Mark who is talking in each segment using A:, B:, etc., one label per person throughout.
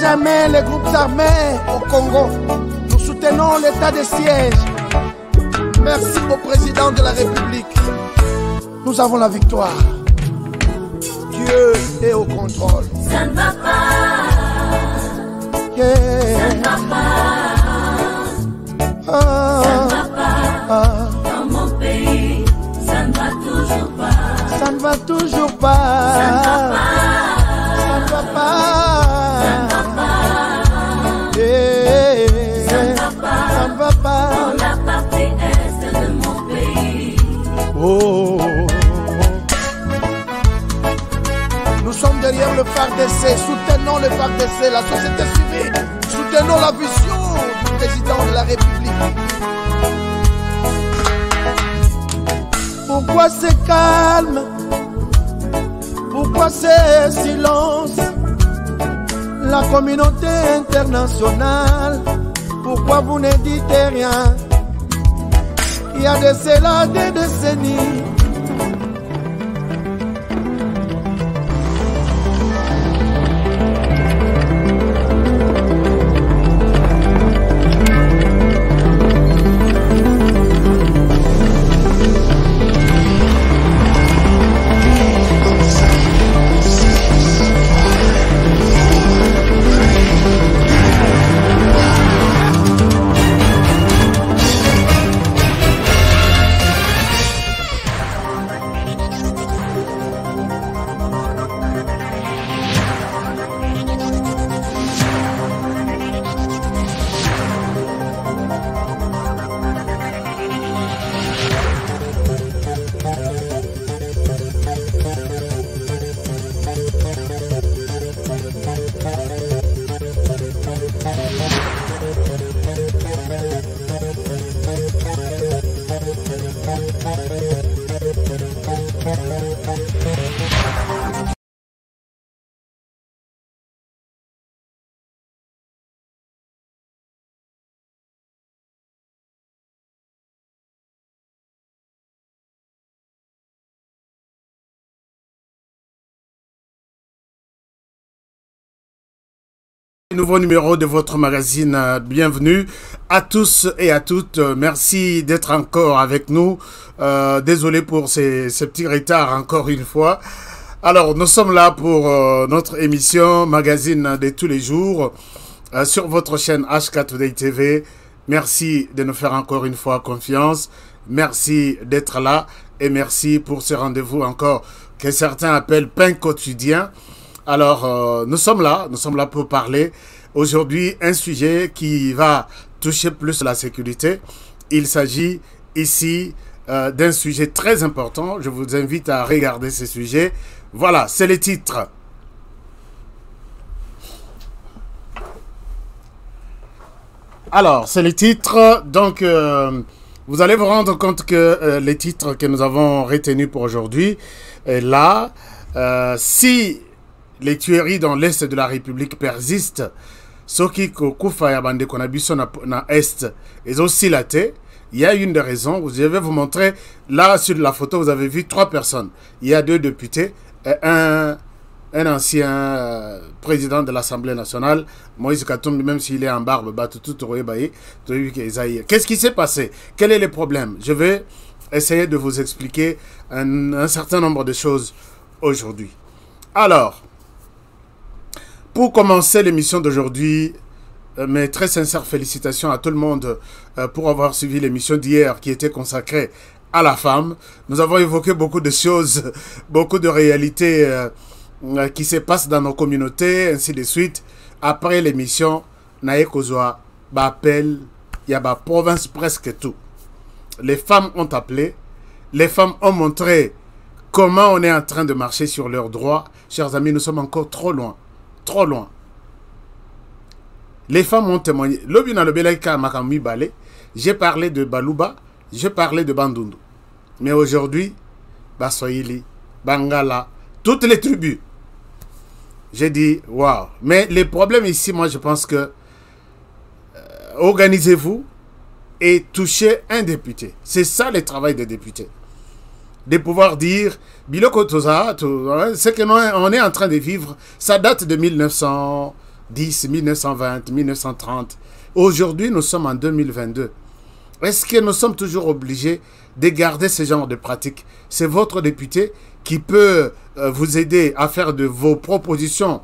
A: jamais les groupes armés au Congo. Nous soutenons l'état de siège. Merci au président de la République. Nous avons la victoire. Dieu est au contrôle.
B: Ça ne va pas.
A: Yeah.
B: Ça ne va pas. Ça ne va pas. Dans mon pays, ça ne va toujours pas.
A: Ça ne va toujours pas.
B: Ça ne va pas.
A: Ça ne va pas.
B: Ça ne va pas.
A: Yeah.
B: Ça ne va pas.
A: Ça ne va pas.
B: Dans la partie est de mon pays.
A: Oh. Nous sommes derrière le FARDC, soutenons le FARDC, la société civile, soutenons la vision du président de la République. Pourquoi c'est calme? Pourquoi c'est silence? La communauté internationale, pourquoi vous ne dites rien? Il y a de cela des décennies.
C: Nouveau numéro de votre magazine, bienvenue à tous et à toutes, merci d'être encore avec nous, désolé pour ces petits retards encore une fois. Alors nous sommes là pour notre émission magazine de tous les jours sur votre chaîne H4 TV. Merci de nous faire encore une fois confiance, merci d'être là et merci pour ce rendez-vous encore que certains appellent pain quotidien. Alors, nous sommes là pour parler aujourd'hui un sujet qui va toucher plus la sécurité. Il s'agit ici d'un sujet très important. Je vous invite à regarder ce sujet. Voilà, c'est le titre. Alors, c'est le titre. Donc, vous allez vous rendre compte que les titres que nous avons retenus pour aujourd'hui, là, si les tueries dans l'est de la République persistent, ce qui kufa ya bande konabiso na est et aussi la tête. Il y a une des raisons. Je vais vous montrer là sur la photo. Vous avez vu 3 personnes. Il y a 2 députés et un ancien président de l'Assemblée nationale, Moïse Katumbi, même s'il est en barbe, qu'est-ce qui s'est passé? Quel est le problème? Je vais essayer de vous expliquer un certain nombre de choses aujourd'hui. Alors, pour commencer l'émission d'aujourd'hui, mes très sincères félicitations à tout le monde pour avoir suivi l'émission d'hier qui était consacrée à la femme. Nous avons évoqué beaucoup de choses, beaucoup de réalités qui se passent dans nos communautés, ainsi de suite. Après l'émission, Naekozwa, Bapel, il y a ma province presque tout. Les femmes ont appelé, les femmes ont montré comment on est en train de marcher sur leurs droits. Chers amis, nous sommes encore trop loin. Trop loin. Les femmes ont témoigné. J'ai parlé de Balouba, j'ai parlé de Bandundu. Mais aujourd'hui, Basoyili, Bangala, toutes les tribus. J'ai dit, waouh. Mais le problème ici, moi, je pense que organisez-vous et touchez un député. C'est ça le travail des députés. De pouvoir dire, Biloko Toza, ce que on est en train de vivre, ça date de 1900, 1910, 1920, 1930. Aujourd'hui, nous sommes en 2022. Est-ce que nous sommes toujours obligés de garder ce genre de pratique? C'est votre député qui peut vous aider à faire de vos propositions,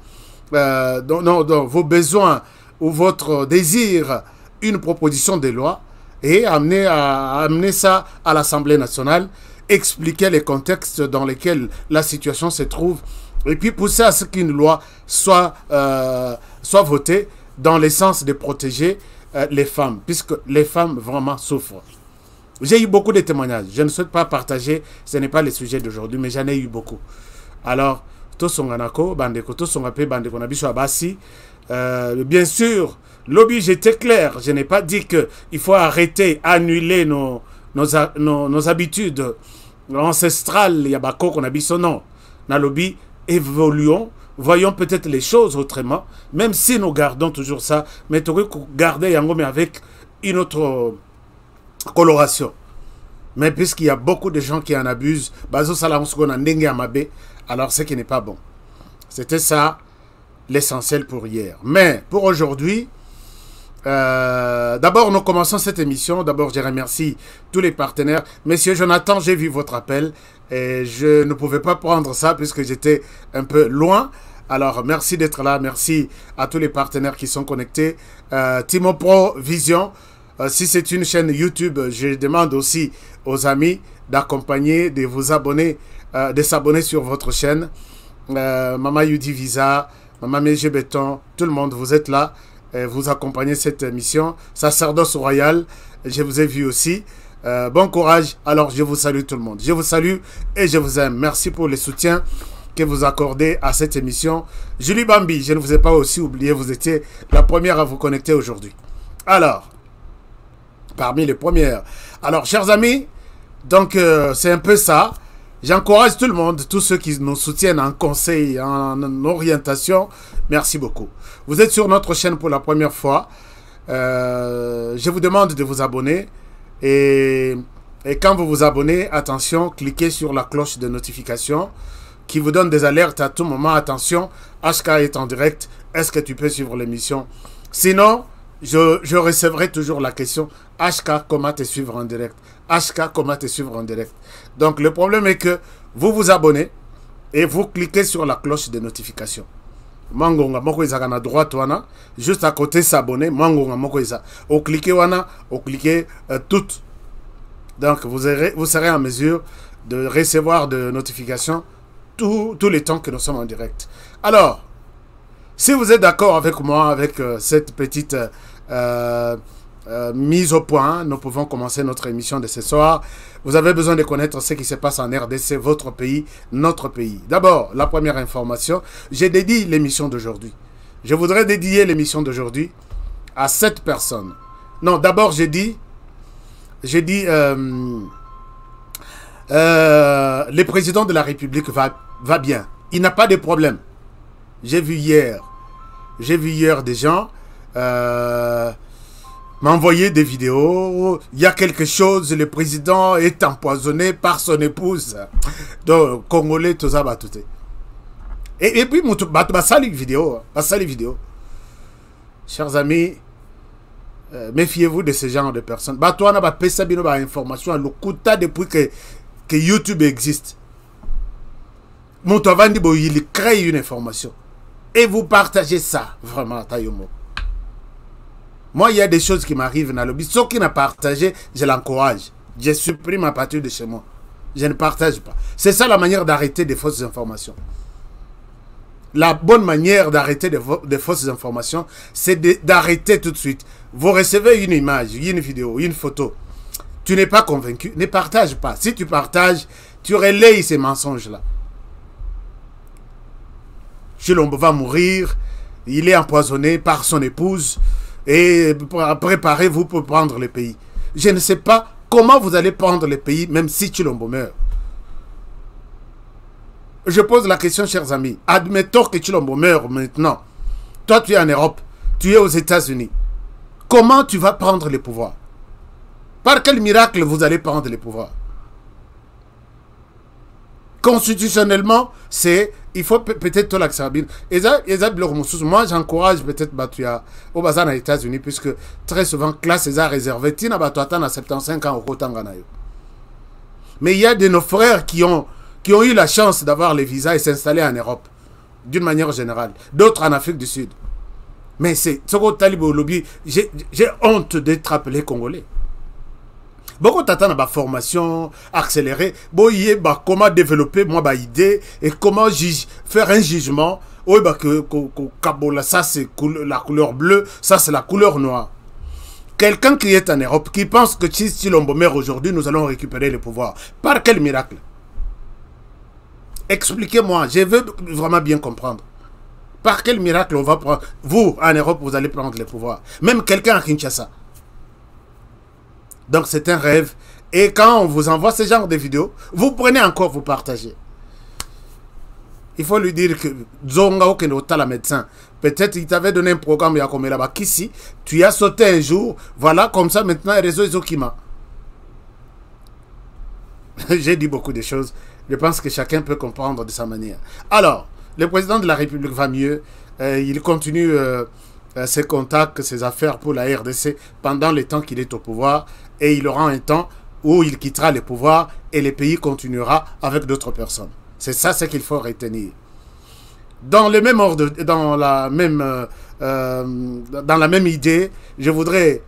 C: dans vos besoins ou votre désir, une proposition de loi et amener ça à l'Assemblée nationale, expliquer les contextes dans lesquels la situation se trouve et puis pousser à ce qu'une loi soit votée dans le sens de protéger les femmes, puisque les femmes vraiment souffrent. J'ai eu beaucoup de témoignages. Je ne souhaite pas partager, ce n'est pas le sujet d'aujourd'hui, mais j'en ai eu beaucoup. Alors, bien sûr, lobby, j'étais clair. Je n'ai pas dit qu'il faut arrêter, annuler nos habitudes ancestrales. Il y a pas qu'on a dit son nom. Dans le lobby, évoluons. Voyons peut-être les choses autrement, même si nous gardons toujours ça, mais tu peux garder Yango mais avec une autre coloration. Mais puisqu'il y a beaucoup de gens qui en abusent, alors ce qui n'est pas bon. C'était ça l'essentiel pour hier. Mais pour aujourd'hui, d'abord nous commençons cette émission. D'abord je remercie tous les partenaires. Monsieur Jonathan, j'ai vu votre appel et je ne pouvais pas prendre ça puisque j'étais un peu loin. Alors merci d'être là, merci à tous les partenaires qui sont connectés. Timo Pro Vision, si c'est une chaîne YouTube, je demande aussi aux amis d'accompagner, de vous abonner, de s'abonner sur votre chaîne. Mama Yudi Visa, Mama Mége Béton, tout le monde, vous êtes là. Vous accompagnez cette émission. Sacerdoce Royal, je vous ai vu aussi. Bon courage. Alors, je vous salue tout le monde. Je vous salue et je vous aime. Merci pour le soutien que vous accordez à cette émission. Julie Bambi, je ne vous ai pas aussi oublié. Vous étiez la première à vous connecter aujourd'hui. Alors, parmi les premières. Alors, chers amis, donc c'est un peu ça. J'encourage tout le monde, tous ceux qui nous soutiennent en conseil, en orientation. Merci beaucoup. Vous êtes sur notre chaîne pour la première fois. Je vous demande de vous abonner. Et quand vous vous abonnez, attention, cliquez sur la cloche de notification qui vous donne des alertes à tout moment. Attention, HK est en direct. Est-ce que tu peux suivre l'émission? Sinon, je recevrai toujours la question HK, comment te suivre en direct? HK, comment te suivre en direct? Donc, le problème est que vous vous abonnez et vous cliquez sur la cloche de notification. Mangonga moko izaka na droite wana, juste à côté s'abonner, mangonga moko isa. Au cliquer wana, au cliquer toutes. Donc, vous serez en mesure de recevoir de notifications tous les temps que nous sommes en direct. Alors, si vous êtes d'accord avec moi, avec cette petite mise au point, nous pouvons commencer notre émission de ce soir. Vous avez besoin de connaître ce qui se passe en RDC, votre pays, notre pays. D'abord, la première information, j'ai dédié l'émission d'aujourd'hui. Je voudrais dédier l'émission d'aujourd'hui à 7 personnes. Non, d'abord, j'ai dit le président de la République va bien. Il n'a pas de problème. J'ai vu hier des gens m'envoyer des vidéos. Il y a quelque chose, le président est empoisonné par son épouse. Donc, Congolais, tout ça va tout. Et puis, sali vidéo. Chers amis, méfiez-vous de ce genre de personnes. Toi, on a pas information le kuta depuis que YouTube existe. Il crée une information. Et vous partagez ça, vraiment, Tayomo. Moi, il y a des choses qui m'arrivent dans le lobby. Ceux qui n'ont pas partagé, je l'encourage. Je supprime à partir de chez moi. Je ne partage pas. C'est ça la manière d'arrêter des fausses informations. La bonne manière d'arrêter des fausses informations, c'est d'arrêter tout de suite. Vous recevez une image, une vidéo, une photo. Tu n'es pas convaincu, ne partage pas. Si tu partages, tu relayes ces mensonges-là. Chilombo va mourir, il est empoisonné par son épouse et préparez-vous pour prendre le pays. Je ne sais pas comment vous allez prendre le pays même si Chilombo meurt. Je pose la question, chers amis. Admettons que Chilombo meurt maintenant. Toi, tu es en Europe, tu es aux États-Unis. Comment tu vas prendre le pouvoir? Par quel miracle vous allez prendre le pouvoir? Constitutionnellement, c'est il faut peut-être tout l'accepter. Moi, j'encourage peut-être Batuya au bazar aux États-Unis, puisque très souvent, classe est réservée. Tina Batuatan à 75 ans au Kotanganayo. Mais il y a de nos frères qui ont eu la chance d'avoir les visas et s'installer en Europe, d'une manière générale. D'autres en Afrique du Sud. Mais c'est ce que Talibou lobby. J'ai honte d'être appelé Congolais. Beaucoup t'attendent à ma formation accélérée. Comment développer moi idée et comment faire un jugement. Oui, ça c'est la couleur bleue, ça c'est la couleur noire. Quelqu'un qui est en Europe, qui pense que si l'on meurt aujourd'hui, nous allons récupérer le pouvoir. Par quel miracle? Expliquez-moi, je veux vraiment bien comprendre. Par quel miracle on va prendre... Vous, en Europe, vous allez prendre le pouvoir. Même quelqu'un à Kinshasa. Donc c'est un rêve. Et quand on vous envoie ce genre de vidéos, vous prenez encore, vous partagez. Il faut lui dire que Zonga la médecin. Peut-être qu'il t'avait donné un programme comme là-bas. Qu'ici, tu as sauté un jour. Voilà, comme ça maintenant, le réseau Izokima. J'ai dit beaucoup de choses. Je pense que chacun peut comprendre de sa manière. Alors, le président de la République va mieux. Il continue ses contacts, ses affaires pour la RDC pendant le temps qu'il est au pouvoir. Et il aura un temps où il quittera le pouvoir et le pays continuera avec d'autres personnes. C'est ça ce qu'il faut retenir. Dans le même ordre, dans la même idée, je voudrais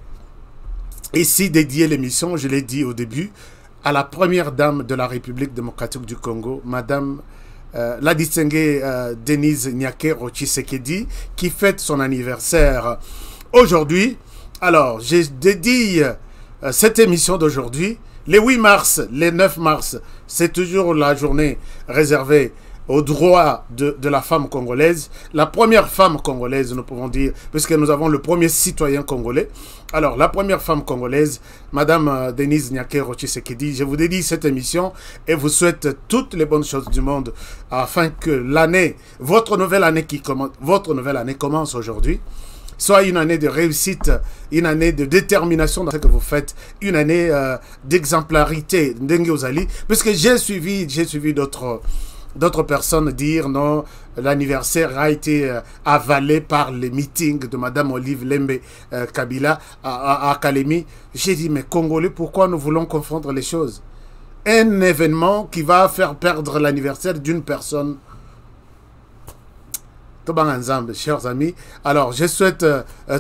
C: ici dédier l'émission, je l'ai dit au début, à la première dame de la République démocratique du Congo, Madame la distinguée Denise Nyakero Tshisekedi, qui fête son anniversaire aujourd'hui. Alors, j'ai dédié cette émission d'aujourd'hui, le 8 mars, le 9 mars, c'est toujours la journée réservée aux droits de la femme congolaise. La première femme congolaise, nous pouvons dire, puisque nous avons le premier citoyen congolais. Alors, la première femme congolaise, Madame Denise Nyakero Tshisekedi, je vous dédie cette émission et vous souhaite toutes les bonnes choses du monde afin que l'année, votre nouvelle année commence aujourd'hui, soit une année de réussite, une année de détermination dans ce que vous faites, une année d'exemplarité, puisque j'ai suivi d'autres personnes dire non, l'anniversaire a été avalé par les meetings de Madame Olive Lembe Kabila à Kalemi. J'ai dit, mais Congolais, pourquoi nous voulons confondre les choses? Un événement qui va faire perdre l'anniversaire d'une personne. Chers amis, alors je souhaite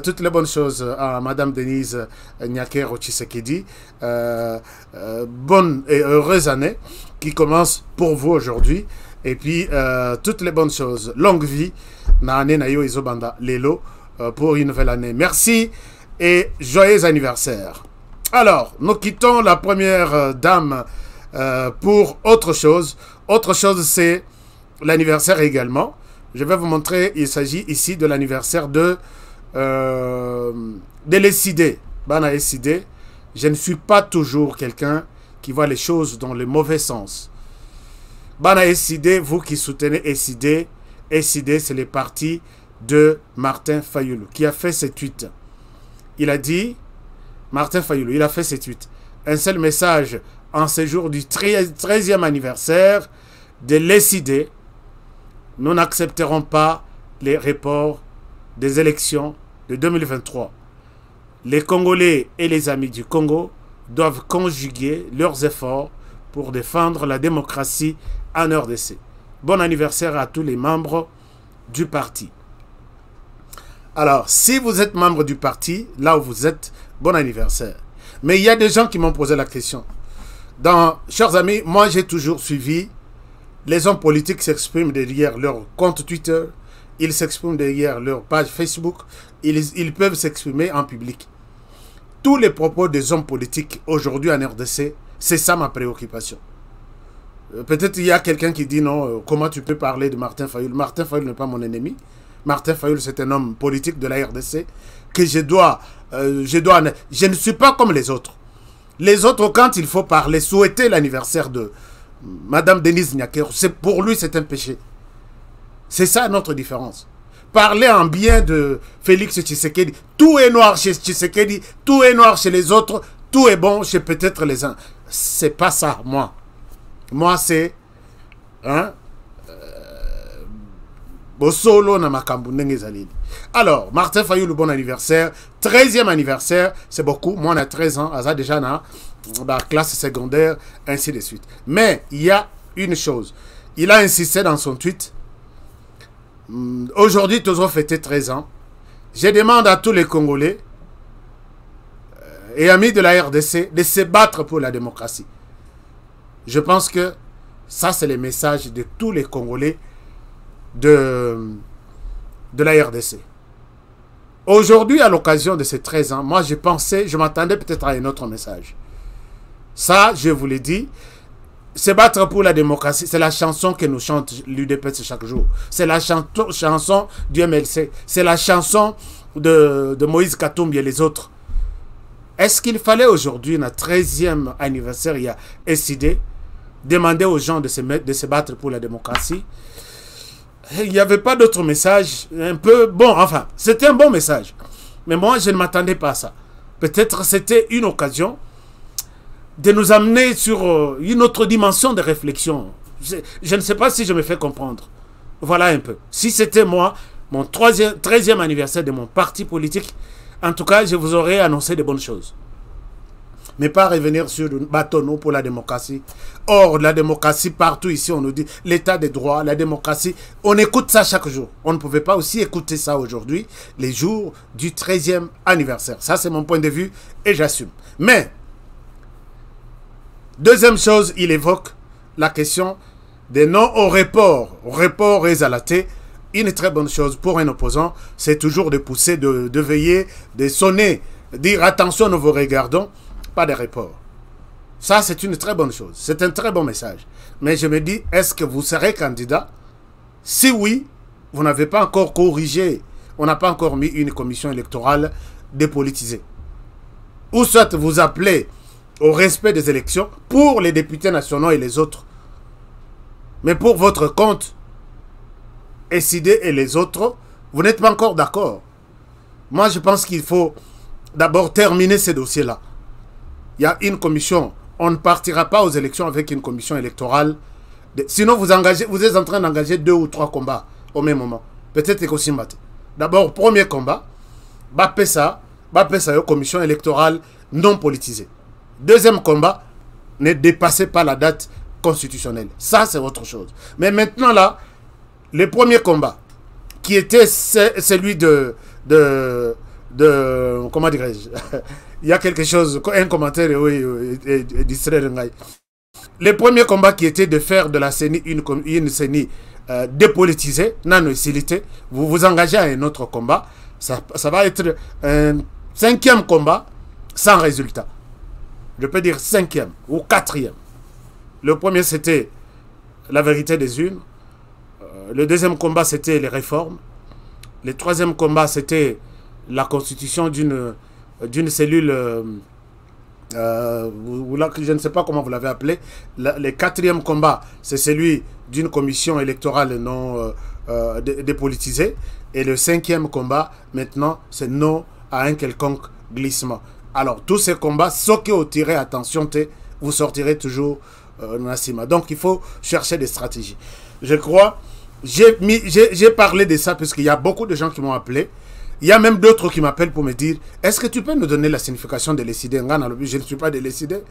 C: toutes les bonnes choses à Madame Denise Nyakero Tshisekedi. Bonne et heureuse année qui commence pour vous aujourd'hui. Et puis, toutes les bonnes choses. Longue vie. Naane Nayo Izobanda Lelo pour une nouvelle année. Merci et joyeux anniversaire. Alors, nous quittons la première dame pour autre chose. Autre chose, c'est l'anniversaire également. Je vais vous montrer, il s'agit ici de l'anniversaire de l'ESID. Bana ESID, je ne suis pas toujours quelqu'un qui voit les choses dans le mauvais sens. Bana ESID, vous qui soutenez ESID, ESID c'est le parti de Martin Fayulu qui a fait ce tweet. Il a dit, Martin Fayulu, il a fait ce tweet. Un seul message en ce jour du 13e anniversaire de l'ESID. Nous n'accepterons pas les reports des élections de 2023. Les Congolais et les amis du Congo doivent conjuguer leurs efforts pour défendre la démocratie en RDC. Bon anniversaire à tous les membres du parti. Alors, si vous êtes membre du parti, là où vous êtes, bon anniversaire. Mais il y a des gens qui m'ont posé la question. Chers amis, moi j'ai toujours suivi. Les hommes politiques s'expriment derrière leur compte Twitter, ils s'expriment derrière leur page Facebook, ils peuvent s'exprimer en public. Tous les propos des hommes politiques aujourd'hui en RDC, c'est ça ma préoccupation. Peut-être il y a quelqu'un qui dit non, comment tu peux parler de Martin Fayulu? Martin Fayulu n'est pas mon ennemi. Martin Fayulu, c'est un homme politique de la RDC que je ne suis pas comme les autres. Les autres, quand il faut parler, souhaiter l'anniversaire de Madame Denise Nyakero, pour lui c'est un péché. C'est ça notre différence. Parler en bien de Félix Tshisekedi, tout est noir chez Tshisekedi, tout est noir chez les autres, tout est bon chez peut-être les uns. C'est pas ça, moi. Moi c'est Bosolo na makambu ndenge zalili. Alors, Martin Fayulu, bon anniversaire. 13e anniversaire, c'est beaucoup. Moi, on a 13 ans. Aza déjà dans la classe secondaire, ainsi de suite. Mais il y a une chose. Il a insisté dans son tweet. Aujourd'hui, Tozo fêtait 13 ans. Je demande à tous les Congolais et amis de la RDC de se battre pour la démocratie. Je pense que ça, c'est le message de tous les Congolais de la RDC. Aujourd'hui, à l'occasion de ces 13 ans, moi, je m'attendais peut-être à un autre message. Ça, je vous l'ai dit, se battre pour la démocratie, c'est la chanson que nous chante l'UDPS chaque jour. C'est la chanson du MLC. C'est la chanson de Moïse Katumbi et les autres. Est-ce qu'il fallait aujourd'hui, notre 13e anniversaire, il y a SID, demander aux gens de se battre pour la démocratie? Il n'y avait pas d'autre message, un peu bon, enfin, c'était un bon message. Mais moi, je ne m'attendais pas à ça. Peut-être c'était une occasion de nous amener sur une autre dimension de réflexion. Je ne sais pas si je me fais comprendre. Voilà un peu. Si c'était moi, mon 13e anniversaire de mon parti politique, en tout cas, je vous aurais annoncé de bonnes choses. Mais pas revenir sur le bâtonneau pour la démocratie. Or, la démocratie, partout ici, on nous dit l'état des droits, la démocratie. On écoute ça chaque jour. On ne pouvait pas aussi écouter ça aujourd'hui, les jours du 13e anniversaire. Ça, c'est mon point de vue et j'assume. Mais, deuxième chose, il évoque la question des non au report. Report exalaté. Une très bonne chose pour un opposant, c'est toujours de pousser, de veiller, de sonner, dire attention, nous vous regardons. Pas de report. Ça, c'est une très bonne chose. C'est un très bon message. Mais je me dis, est-ce que vous serez candidat? Si oui, vous n'avez pas encore corrigé, on n'a pas encore mis une commission électorale dépolitisée. Ou soit vous appelez au respect des élections pour les députés nationaux et les autres. Mais pour votre compte, SID et les autres, vous n'êtes pas encore d'accord. Moi, je pense qu'il faut d'abord terminer ces dossiers-là. Il y a une commission. On ne partira pas aux élections avec une commission électorale. Sinon, vous êtes en train d'engager 2 ou 3 combats au même moment. Peut-être que aussi d'abord, premier combat, Bapesa, commission électorale non politisée. Deuxième combat, ne dépassez pas la date constitutionnelle. Ça, c'est autre chose. Mais maintenant, là, le premier combat, qui était celui de comment dirais-je, il y a quelque chose, un commentaire, oui, distrait. Le premier combat qui était de faire de la CENI une CENI dépolitisée, non hostilité, vous vous engagez à un autre combat, ça va être un 5e combat sans résultat. Je peux dire 5e ou 4e. Le premier, c'était la vérité des urnes. Le deuxième combat, c'était les réformes. Le troisième combat, c'était la constitution d'une cellule, je ne sais pas comment vous l'avez appelé. Le 4e combat, c'est celui d'une commission électorale non dépolitisée. Et le 5e combat, maintenant, c'est non à un quelconque glissement. Alors, tous ces combats, ceux qui ont tiré attention, vous sortirez toujours Nassima. Donc, il faut chercher des stratégies. Je crois, j'ai parlé de ça parce qu'il y a beaucoup de gens qui m'ont appelé. Il y a même d'autres qui m'appellent pour me dire, est-ce que tu peux nous donner la signification de l'ECD? Je ne suis pas de l'ECD.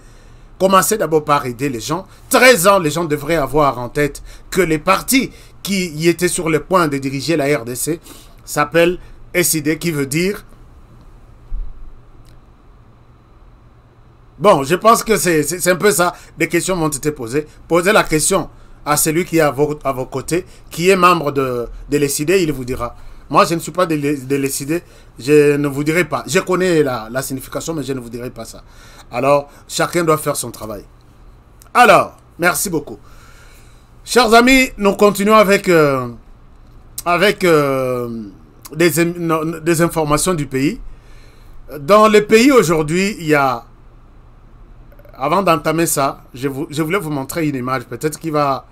C: Commencez d'abord par aider les gens. 13 ans, les gens devraient avoir en tête que les partis qui y étaient sur le point de diriger la RDC s'appellent SID, qui veut dire... Bon, je pense que c'est un peu ça. Des questions m'ont été posées. Posez la question à celui qui est à vos côtés, qui est membre de l'ECD, il vous dira. Moi, je ne suis pas de l'ECD, je ne vous dirai pas. Je connais la signification, mais je ne vous dirai pas ça. Alors, chacun doit faire son travail. Alors, merci beaucoup. Chers amis, nous continuons avec des informations du pays. Dans le pays aujourd'hui, il y a... Avant d'entamer ça, je voulais vous montrer une image, peut-être qui va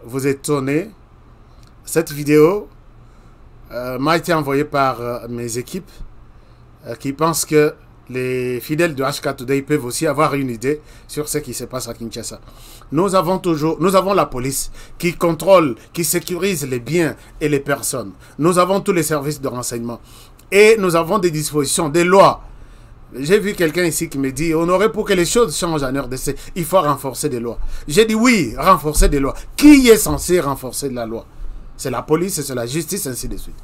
C: vous étonner. Cette vidéo m'a été envoyée par mes équipes qui pensent que les fidèles de HK Today peuvent aussi avoir une idée sur ce qui se passe à Kinshasa. Nous avons la police qui contrôle, qui sécurise les biens et les personnes. Nous avons tous les services de renseignement. Et nous avons des dispositions, des lois. J'ai vu quelqu'un ici qui me dit, Honoré, pour que les choses changent en RDC, il faut renforcer des lois. J'ai dit oui, renforcer des lois. Qui est censé renforcer la loi? C'est la police, c'est la justice, ainsi de suite.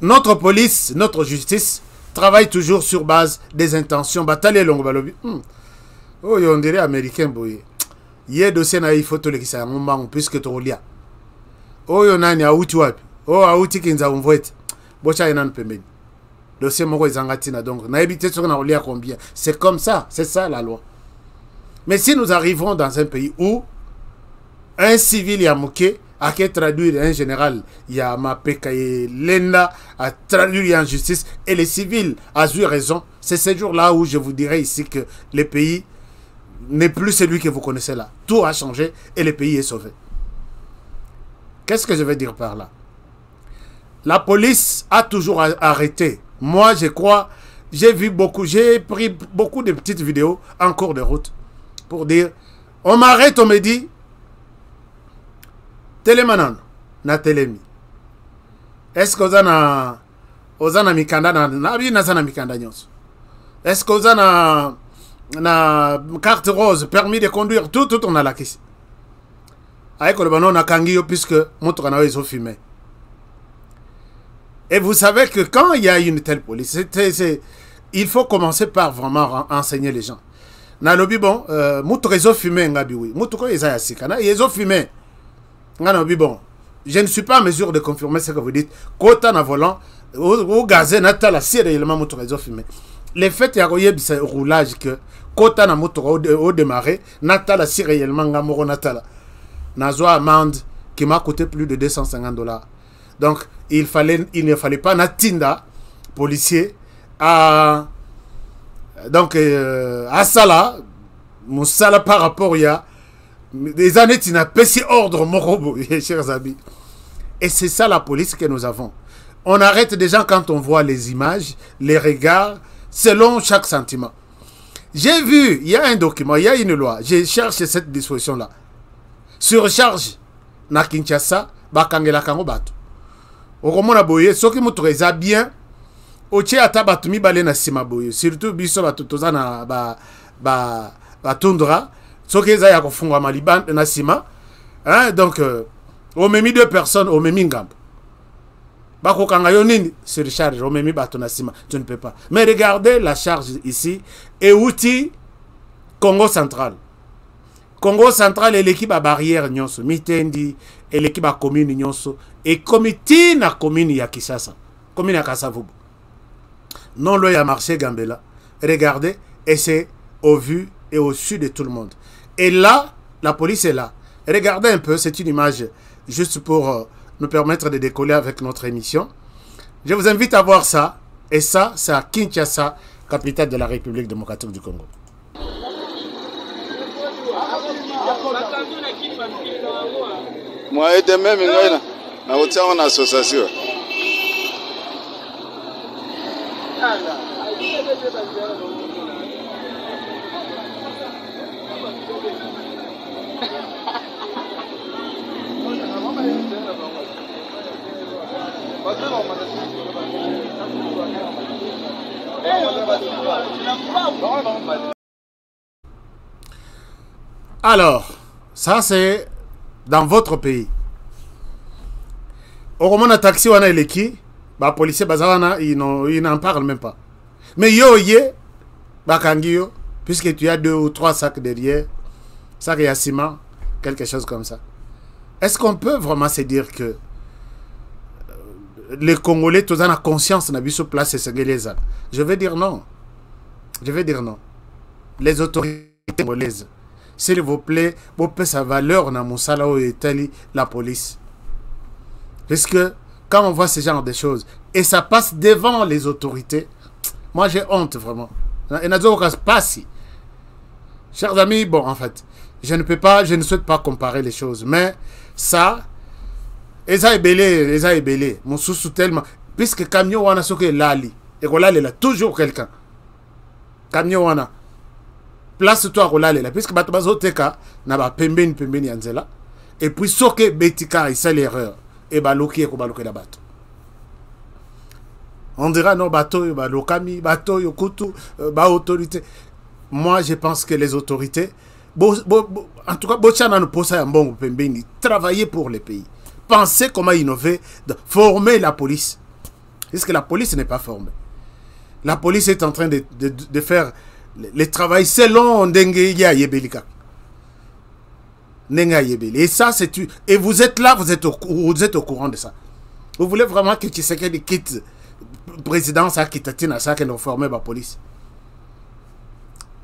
C: Notre police, notre justice, travaille toujours sur base des intentions. Bataille longue balobi. Oh, on dirait américain, boy. Il y a dossier na il faut tout le qui ça on puisque tu lia. Oh, on a ni auti wapi. Oh, auti kinza umvoete. Bocha ina mpembeni. Dossier moko ezangatina donc na habité sur na lia combien. C'est comme ça, c'est ça la loi. Mais si nous arrivons dans un pays où un civil yamouké a qu'à traduire un général Yamapeka et Lenda a traduit en justice et les civils a eu raison, c'est ce jour-là où je vous dirai ici que le pays n'est plus celui que vous connaissez là. Tout a changé et le pays est sauvé. Qu'est-ce que je veux dire par là? La police a toujours arrêté. Moi, je crois, j'ai pris beaucoup de petites vidéos en cours de route pour dire, on m'arrête, on me dit, Telemanan, na telemi. Est-ce que vous avez mikanda na mikanda nyonso? Est-ce que vous avez na carte rose, permis de conduire, tout on a la question. Avec le banon na kangiyo puisque montre na wezo fumé. Et vous savez que quand il y a une telle police, il faut commencer par vraiment enseigner les gens. Na lobi bon, montre wezo fumé ngabi oui. Montre ko eza yasika na yezo fumé. Bon, je ne suis pas en mesure de confirmer ce que vous dites. Kota na volant, au gazé, nata la sire élément moto réseau fumé. Le fait y a ce roulage que Kota na moto au démarré, nata la sire élément ngamoro natala. Nazo amende qui m'a coûté plus de $250. Donc il ne fallait pas natinda policier à Sala, mon sala par rapport à des années, tu n'as pas si ordre, morobo, chers amis. Et c'est ça la police que nous avons. On arrête des gens quand on voit les images, les regards, selon chaque sentiment. J'ai vu, il y a un document, il y a une loi. J'ai cherché cette disposition-là. Surcharge, na Kinshasa, bakangela kango bato. Okomona boye, soki mutureza bien, oche ata bato mibale na sima boye. Surtout biso bato tozana ba tundra. Ce qui est à fond à Maliban, Nassima, donc, on m'a mis 2 personnes, on m'a mis Ngamb. Bako Kangayonin, sur charge, on m'a mis Batonasima, tu ne peux pas. Mais regardez la charge ici, et outil Congo central. Congo central est l'équipe à barrière Nyonso, Mitendi, et l'équipe à commune Nyonso, et comité na commune Yakisasa, commune à Kasavubu. Non, là, il y a marché Gambela. Regardez, et c'est au vu et au su de tout le monde. Et là, la police est là. Regardez un peu, c'est une image juste pour nous permettre de décoller avec notre émission. Je vous invite à voir ça. Et ça, c'est à Kinshasa, capitale de la République démocratique du Congo.
D: Moi, je même une association.
C: Alors, ça c'est dans votre pays. Au moment de taxi, on a les qui, les policiers, ils n'en parlent même pas. Mais puisque tu as 2 ou 3 sacs derrière, sac et ciment, quelque chose comme ça. Est-ce qu'on peut vraiment se dire que les Congolais, tous ont conscience de place sénégalaise? Je vais dire non. Je vais dire non. Les autorités congolaises, s'il vous plaît, vous pouvez sa valeur dans mon salaire et la police. Parce que quand on voit ce genre de choses, et ça passe devant les autorités, moi j'ai honte vraiment. Et pas si. Chers amis, bon en fait, je ne souhaite pas comparer les choses, mais ça, Eza est belé, mon sous tellement, puisque camion wana soke lali, et voilà il a toujours quelqu'un. camion wana place toi rolale là puisque bato bazoteka na ba pembeni ya nzela et puis soke betika isa l'erreur et baloki ko baloki la bato on dira non bato balokami bato yokutu ba autorité. Moi je pense que les autorités en tout cas bochana no posa ya mbongo pembeni travailler pour le pays, penser comment innover, former la police. Est-ce que la police n'est pas formée? La police est en train de faire le travail selon Ndenge ya Yebelika. Et ça, c'est... Et vous êtes là, vous êtes au courant de ça. Vous voulez vraiment que Tshisekedi quitte le président, ça quitte Tina, ça qui nous forme la police?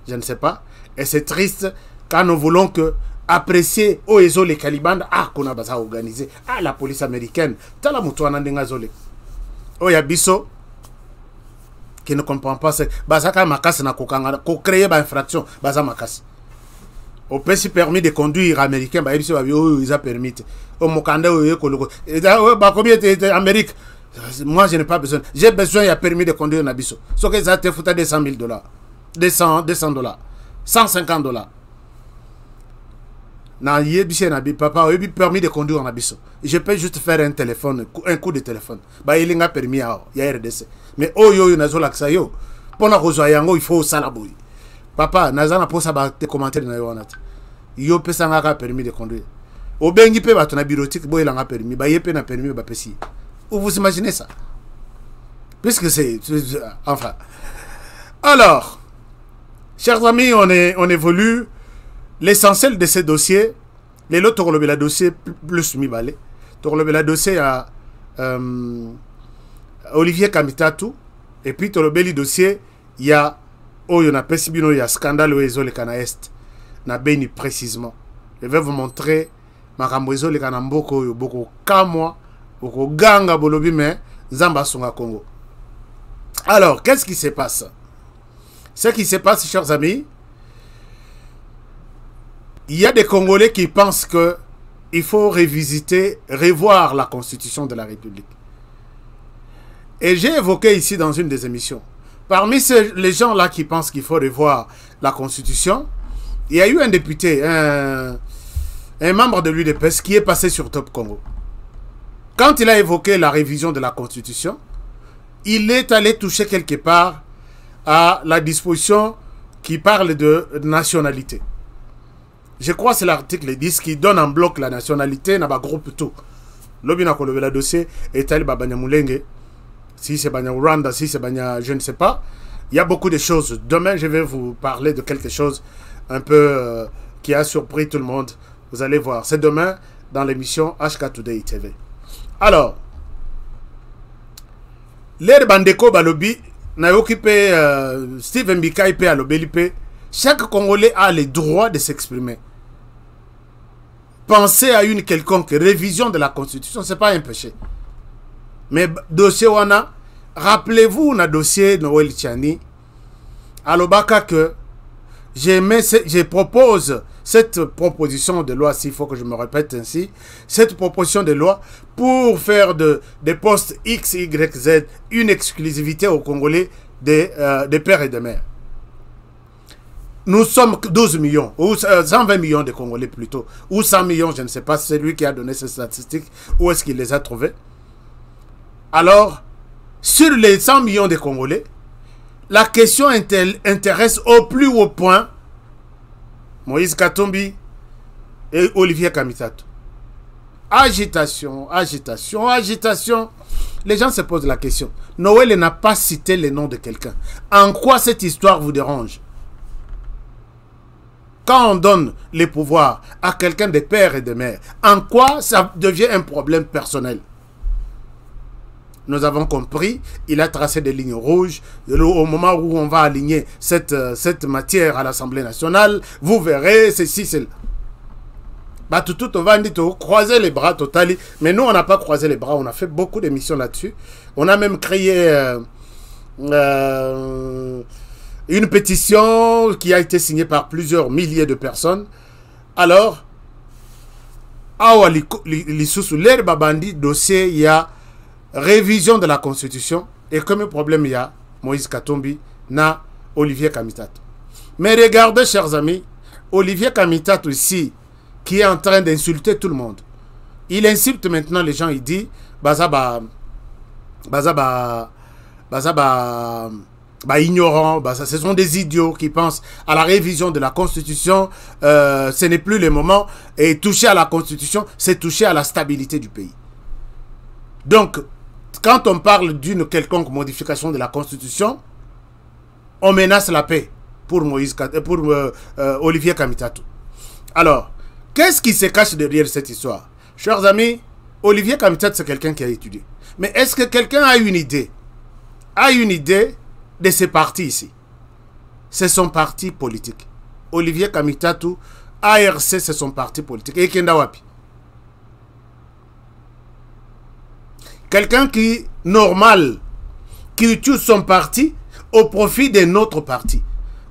C: Je ne sais pas. Et c'est triste quand nous voulons que apprécier Oezo les Caliban, qu'on a besoin organisé, la police américaine, tala mutuana ndenga zole. Oyabiso qui ne comprend pas c'est bazaka makasi na kokanga ko créer ba infraction baza makasi au petit permis de conduire américain ba biso ba ils a permis au mokanda ko ba combien Amérique. Moi je n'ai pas besoin, j'ai besoin il y a permis de conduire na biso so que ça te fouta $200,000 $200 $150 na yebise na bi papa yebi permis de conduire na biso. Je peux juste faire un téléphone, un coup de téléphone. Bah il a permis à ya RDC. Mais oh yo nazola ksa yo. Pona kozwa yango il faut sala boy. Papa nazana posa ba te commentaire na yo wanat. Yo pesa ngaka permis de conduire. Obengi pe bato na bureautique boy langa permis, ba yepe na permis ba pesi. Vous imaginez ça? Puisque c'est enfin. Alors, chers amis, on évolue. L'essentiel de ces dossiers, les lots Torlobela dossier plus mi-balé. Torlobela dossier à Olivier Kamitatu. Et puis Torlobeli dossier, il y a Pesibino, il y a scandale au Ezo le Kana Est. Na Beni précisément. Je vais vous montrer Makambo Ezo le Kana Mboko, Boko Kamwa, Boko Ganga Bolobi, mais Zamba Songa Congo. Alors, qu'est-ce qui se passe? Ce qui se passe, chers amis, il y a des Congolais qui pensent qu'il faut revoir la Constitution de la République. Et j'ai évoqué ici dans une des émissions, parmi les gens-là qui pensent qu'il faut revoir la Constitution, il y a eu un député, un membre de l'UDPS qui est passé sur Top Congo. Quand il a évoqué la révision de la Constitution, il est allé toucher quelque part à la disposition qui parle de nationalité. Je crois que c'est l'article 10 qui donne en bloc la nationalité dans le groupe tout. L'obina kolobela dossier est allé Babanya Moulenge. Si c'est Banya Rwanda, si c'est Banya, je ne sais pas. Il y a beaucoup de choses. Demain, je vais vous parler de quelque chose un peu qui a surpris tout le monde. Vous allez voir. C'est demain dans l'émission HK Today TV. Alors, l'air Bandeko Balobi n'a occupé Steven Bika IP à l'Obelipe. Chaque Congolais a le droit de s'exprimer. Penser à une quelconque révision de la Constitution, ce n'est pas un péché. Mais dossier wana, rappelez-vous le dossier Noël Tchani, à l'Obaka que je propose cette proposition de loi, s'il faut que je me répète ainsi, cette proposition de loi pour faire des postes X, Y, Z une exclusivité aux Congolais des pères et des mères. Nous sommes 12 millions, ou 120 millions de Congolais plutôt, ou 100 millions, je ne sais pas, c'est lui qui a donné ces statistiques, où est-ce qu'il les a trouvées. Alors, sur les 100 millions de Congolais, la question intéresse au plus haut point Moïse Katumbi et Olivier Kamitatu. Agitation, agitation, agitation. Les gens se posent la question. Noël n'a pas cité le nom de quelqu'un. En quoi cette histoire vous dérange? Quand on donne les pouvoirs à quelqu'un de père et de mère, en quoi ça devient un problème personnel? Nous avons compris, il a tracé des lignes rouges. Au moment où on va aligner cette matière à l'Assemblée nationale, vous verrez ceci, cela. Bah, tout, on va dire croiser les bras totalement. Mais nous, on n'a pas croisé les bras. On a fait beaucoup d'émissions là-dessus. On a même créé une pétition qui a été signée par plusieurs milliers de personnes. Alors, sous l'air babandi dossier, il y a révision de la Constitution. Et comme problème, il y a Moïse Katumbi, na Olivier Kamitatou. Mais regardez, chers amis, Olivier Kamitatou ici, qui est en train d'insulter tout le monde. Il insulte maintenant les gens, il dit, ignorants, ce sont des idiots qui pensent à la révision de la Constitution, ce n'est plus le moment, et toucher à la Constitution, c'est toucher à la stabilité du pays. Donc, quand on parle d'une quelconque modification de la Constitution, on menace la paix pour Olivier Kamitatou. Alors, qu'est-ce qui se cache derrière cette histoire? Chers amis, Olivier Kamitatou, c'est quelqu'un qui a étudié. Mais est-ce que quelqu'un a une idée? De ce parti ici? C'est son parti politique. Olivier Kamitatou, ARC, c'est son parti politique. Et Kendawapi. Quelqu'un qui, normal, qui utilise son parti au profit d'un autre parti.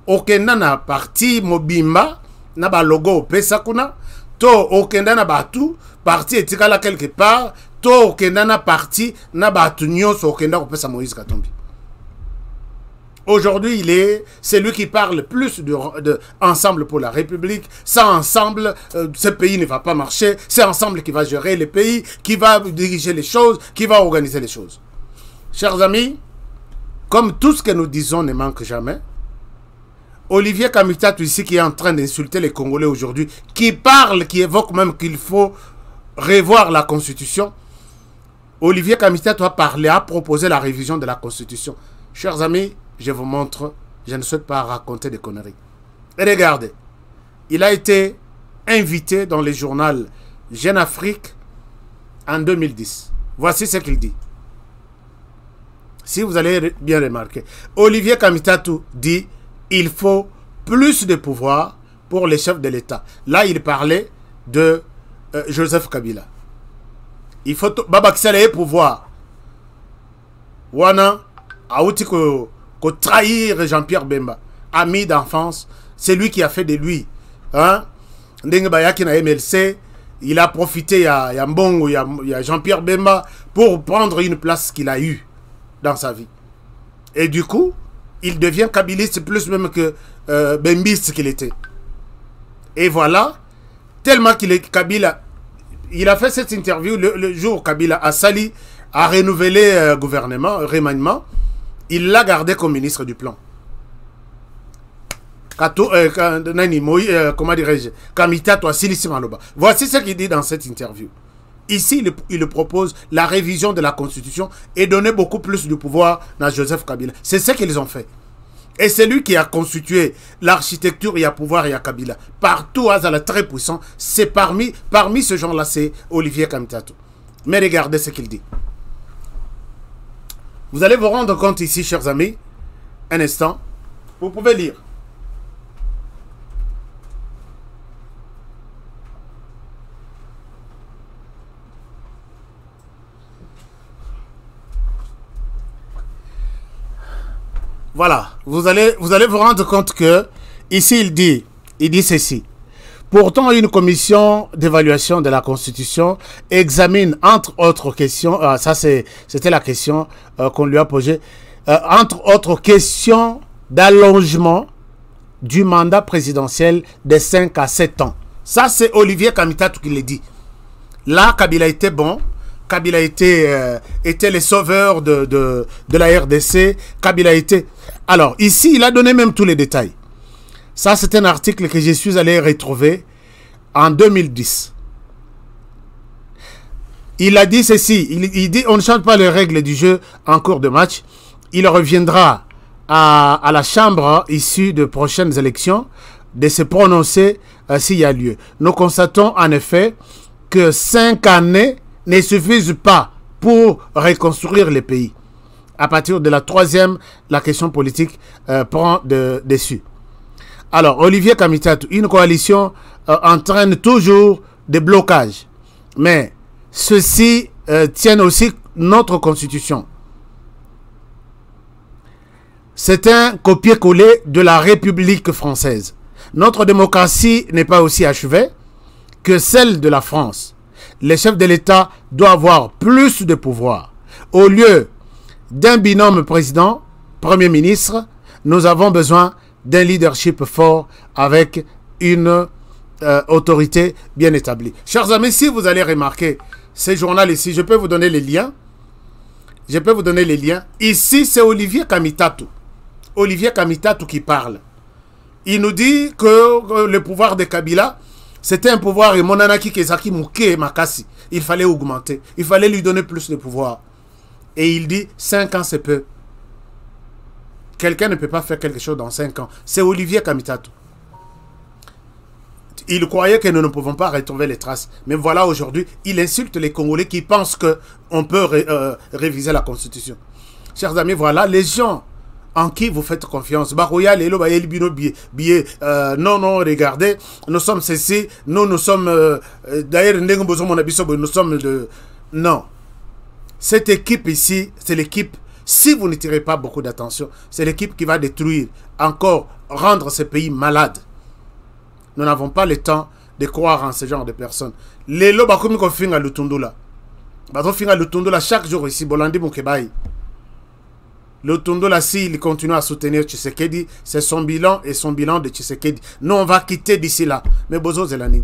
C: Okenda na parti Mobimba, na ba logo Pesakuna, to okenda na batu, parti etikala quelque part, to okenda na parti, na batu nyonso okenda kopesa Moïse Katumbi. Aujourd'hui, c'est lui qui parle plus de ensemble pour la République. Sans ensemble, ce pays ne va pas marcher. C'est ensemble qui va gérer le pays, qui va diriger les choses, qui va organiser les choses. Chers amis, comme tout ce que nous disons ne manque jamais, Olivier Kamitatou ici qui est en train d'insulter les Congolais aujourd'hui, qui parle, qui évoque même qu'il faut revoir la Constitution, Olivier Kamitatou a parlé, a proposé la révision de la Constitution. Chers amis, je vous montre, je ne souhaite pas raconter des conneries. Et regardez, il a été invité dans le journal Jeune Afrique en 2010. Voici ce qu'il dit. Si vous allez bien remarquer, Olivier Kamitatou dit il faut plus de pouvoir pour les chefs de l'État. Là, il parlait de Joseph Kabila. Il faut Babakisale pouvoir. Wana, Aoutiko. Trahir Jean-Pierre Bemba, ami d'enfance, c'est lui qui a fait de lui. Hein? MLC, il a profité, il y a Jean-Pierre Bemba pour prendre une place qu'il a eue dans sa vie. Et du coup, il devient kabiliste plus même que bembiste qu'il était. Et voilà, tellement qu'il est Kabila, il a fait cette interview le jour où Kabila a sali, a renouvelé gouvernement, remaniement. Il l'a gardé comme ministre du plan. Comment dirais-je? Kamitatou Asilisi Maloba. Voici ce qu'il dit dans cette interview. Ici, il propose la révision de la Constitution et donner beaucoup plus de pouvoir à Joseph Kabila. C'est ce qu'ils ont fait. Et c'est lui qui a constitué l'architecture, il y a pouvoir, il y a Kabila. Partout, Azala très puissant. C'est parmi ce genre-là, c'est Olivier Kamitatou. Mais regardez ce qu'il dit. Vous allez vous rendre compte ici, chers amis, un instant, vous pouvez lire. Voilà, vous allez vous rendre compte que, ici il dit ceci. Pourtant, une commission d'évaluation de la Constitution examine, entre autres questions, ça c'était la question qu'on lui a posée, entre autres questions d'allongement du mandat présidentiel de 5 à 7 ans. Ça, c'est Olivier Kamitatou qui l'a dit. Là, Kabila était bon. Kabila était le sauveur de la RDC. Kabila était... Alors, ici, il a donné même tous les détails. Ça, c'est un article que je suis allé retrouver en 2010. Il a dit ceci. Il dit, on ne change pas les règles du jeu en cours de match. Il reviendra à la Chambre issue de prochaines élections de se prononcer s'il y a lieu. Nous constatons en effet que 5 années ne suffisent pas pour reconstruire le pays. À partir de la 3e, la question politique prend dessus. Alors, Olivier Kamitatou, une coalition entraîne toujours des blocages. Mais ceux-ci tiennent aussi notre constitution. C'est un copier-coller de la République française. Notre démocratie n'est pas aussi achevée que celle de la France. Les chefs de l'État doivent avoir plus de pouvoir. Au lieu d'un binôme président, Premier ministre, Nous avons besoin d'un leadership fort avec une autorité bien établie. Chers amis, si vous allez remarquer ces journaux ici, je peux vous donner les liens. Je peux vous donner les liens. Ici, c'est Olivier Kamitatu. Olivier Kamitatu qui parle. Il nous dit que le pouvoir de Kabila, c'était un pouvoir et Monanaki Kezaki Mouké Makasi. Il fallait augmenter. Il fallait lui donner plus de pouvoir. Et il dit 5 ans c'est peu. Quelqu'un ne peut pas faire quelque chose dans 5 ans. C'est Olivier Kamitatu. Il croyait que nous ne pouvons pas retrouver les traces. Mais voilà, aujourd'hui, il insulte les Congolais qui pensent qu'on peut réviser la Constitution. Chers amis, voilà, les gens en qui vous faites confiance. Non, regardez, nous sommes ceci, nous sommes... D'ailleurs, nous sommes de... Non. Cette équipe ici, c'est l'équipe, si vous ne tirez pas beaucoup d'attention, c'est l'équipe qui va détruire, encore rendre ce pays malade. Nous n'avons pas le temps de croire en ce genre de personnes. Les lobes comme qu'on fait à Lutundula. Chaque jour ici, Bolandi Moukebaï. Lutundula, s'il continue à soutenir Tshisekedi, c'est son bilan et son bilan de Tshisekedi. Nous, on va quitter d'ici là. Mais Bozo Zelani,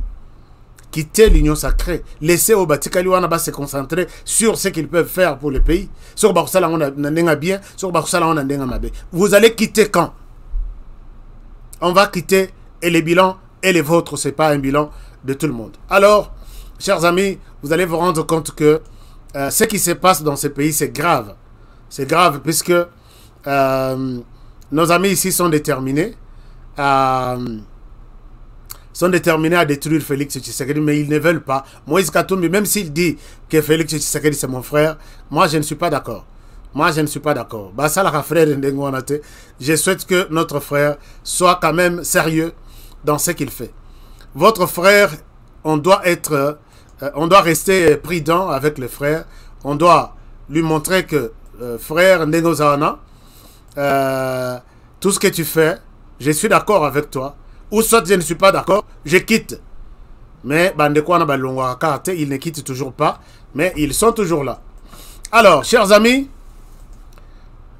C: quitter l'union sacrée. Laisser au Batikali Wanaba se concentrer sur ce qu'ils peuvent faire pour le pays. Sur Barsala, on a bien. Sur Barsala, on a mabe. Vous allez quitter quand? On va quitter et les bilans. Et les vôtres, ce n'est pas un bilan de tout le monde. Alors, chers amis, vous allez vous rendre compte que ce qui se passe dans ce pays, c'est grave. C'est grave puisque nos amis ici sont déterminés à détruire Félix Tshisekedi, mais ils ne veulent pas. Moïse Katumbi, même s'il dit que Félix Tshisekedi c'est mon frère, moi je ne suis pas d'accord. Moi je ne suis pas d'accord. Je souhaite que notre frère soit quand même sérieux dans ce qu'il fait. Votre frère, on doit rester prudent avec le frère. On doit lui montrer que frère Ndengozana, tout ce que tu fais, je suis d'accord avec toi. Ou soit je ne suis pas d'accord, je quitte. Mais ils ne quittent toujours pas, mais ils sont toujours là. Alors, chers amis,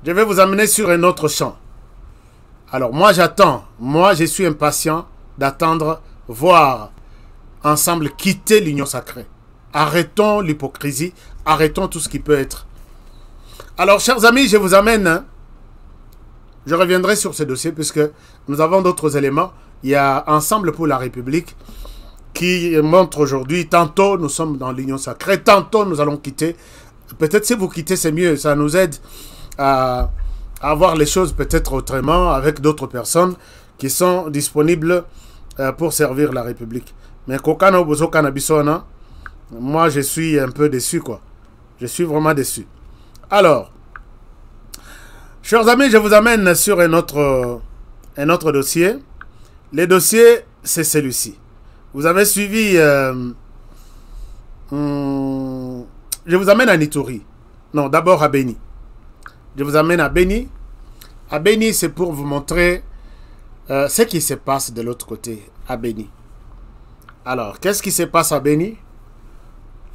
C: je vais vous amener sur un autre champ. Alors, moi j'attends, moi je suis impatient d'attendre, voir ensemble quitter l'union sacrée. Arrêtons l'hypocrisie, arrêtons tout ce qui peut être. Alors, chers amis, je vous amène, je reviendrai sur ce dossier puisque nous avons d'autres éléments. Il y a Ensemble pour la République qui montre aujourd'hui, tantôt nous sommes dans l'union sacrée, tantôt nous allons quitter. Peut-être si vous quittez, c'est mieux, ça nous aide à voir les choses peut-être autrement avec d'autres personnes qui sont disponibles pour servir la République. Mais moi je suis un peu déçu quoi. Je suis vraiment déçu. Alors, chers amis, je vous amène sur un autre dossier. Le dossier, c'est celui-ci. Vous avez suivi... je vous amène à Ituri. Non, d'abord à Beni. Je vous amène à Beni. À Beni, c'est pour vous montrer ce qui se passe de l'autre côté, à Beni. Alors, qu'est-ce qui se passe à Beni?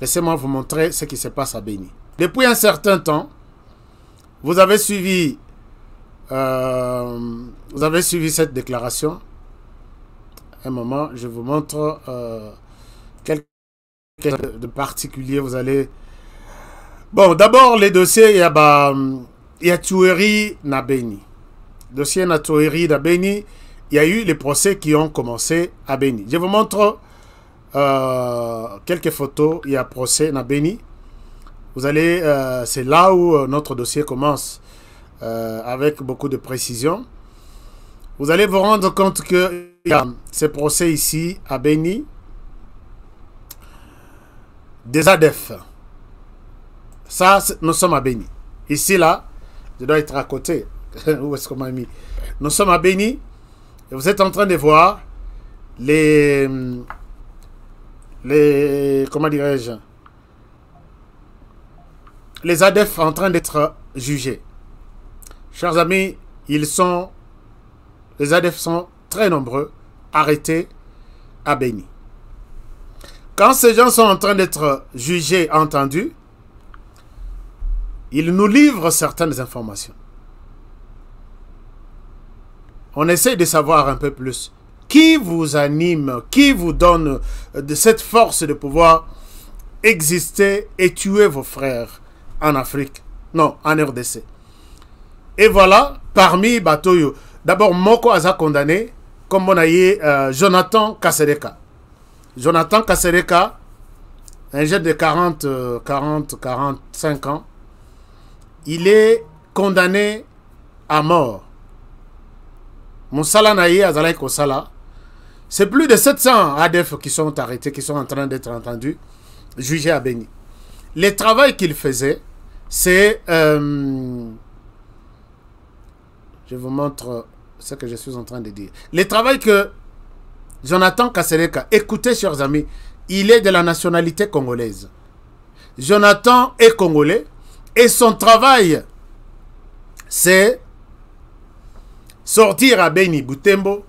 C: Laissez-moi vous montrer ce qui se passe à Beni. Depuis un certain temps, vous avez suivi cette déclaration. Un moment, je vous montre quelque chose de particulier. Vous allez... Bon, d'abord, les dossiers, il y a tuerie na Beni. Dossier na tuerie na Beni. Il y a eu les procès qui ont commencé à Beni. Je vous montre quelques photos. Il y a procès na Beni. Vous allez, c'est là où notre dossier commence avec beaucoup de précision. Vous allez vous rendre compte qu'il y a ces procès ici à Beni. Des ADF. Ça, nous sommes à Beni. Ici, là, je dois être à côté. Où est-ce qu'on m'a mis? Nous sommes à Beni. Et vous êtes en train de voir les comment dirais-je, les ADF en train d'être jugés. Chers amis, les ADF sont très nombreux, arrêtés à Beni. Quand ces gens sont en train d'être jugés, entendus, ils nous livrent certaines informations. On essaie de savoir un peu plus. Qui vous anime, qui vous donne de cette force de pouvoir exister et tuer vos frères en Afrique? Non, en RDC. Et voilà, parmi Batoyo, d'abord Moko Aza condamné, comme on a eu Jonathan Kasereka. Jonathan Kasereka, un jeune de 45 ans, il est condamné à mort. Moussala Naye Azalaï Kosala. C'est plus de 700 ADF qui sont arrêtés, qui sont en train d'être entendus, jugés à Beni. Le travail qu'il faisait, c'est... je vous montre ce que je suis en train de dire. Le travail que Jonathan Kasereka, écoutez chers amis, il est de la nationalité congolaise. Jonathan est congolais et son travail, c'est sortir à Beni, Butembo,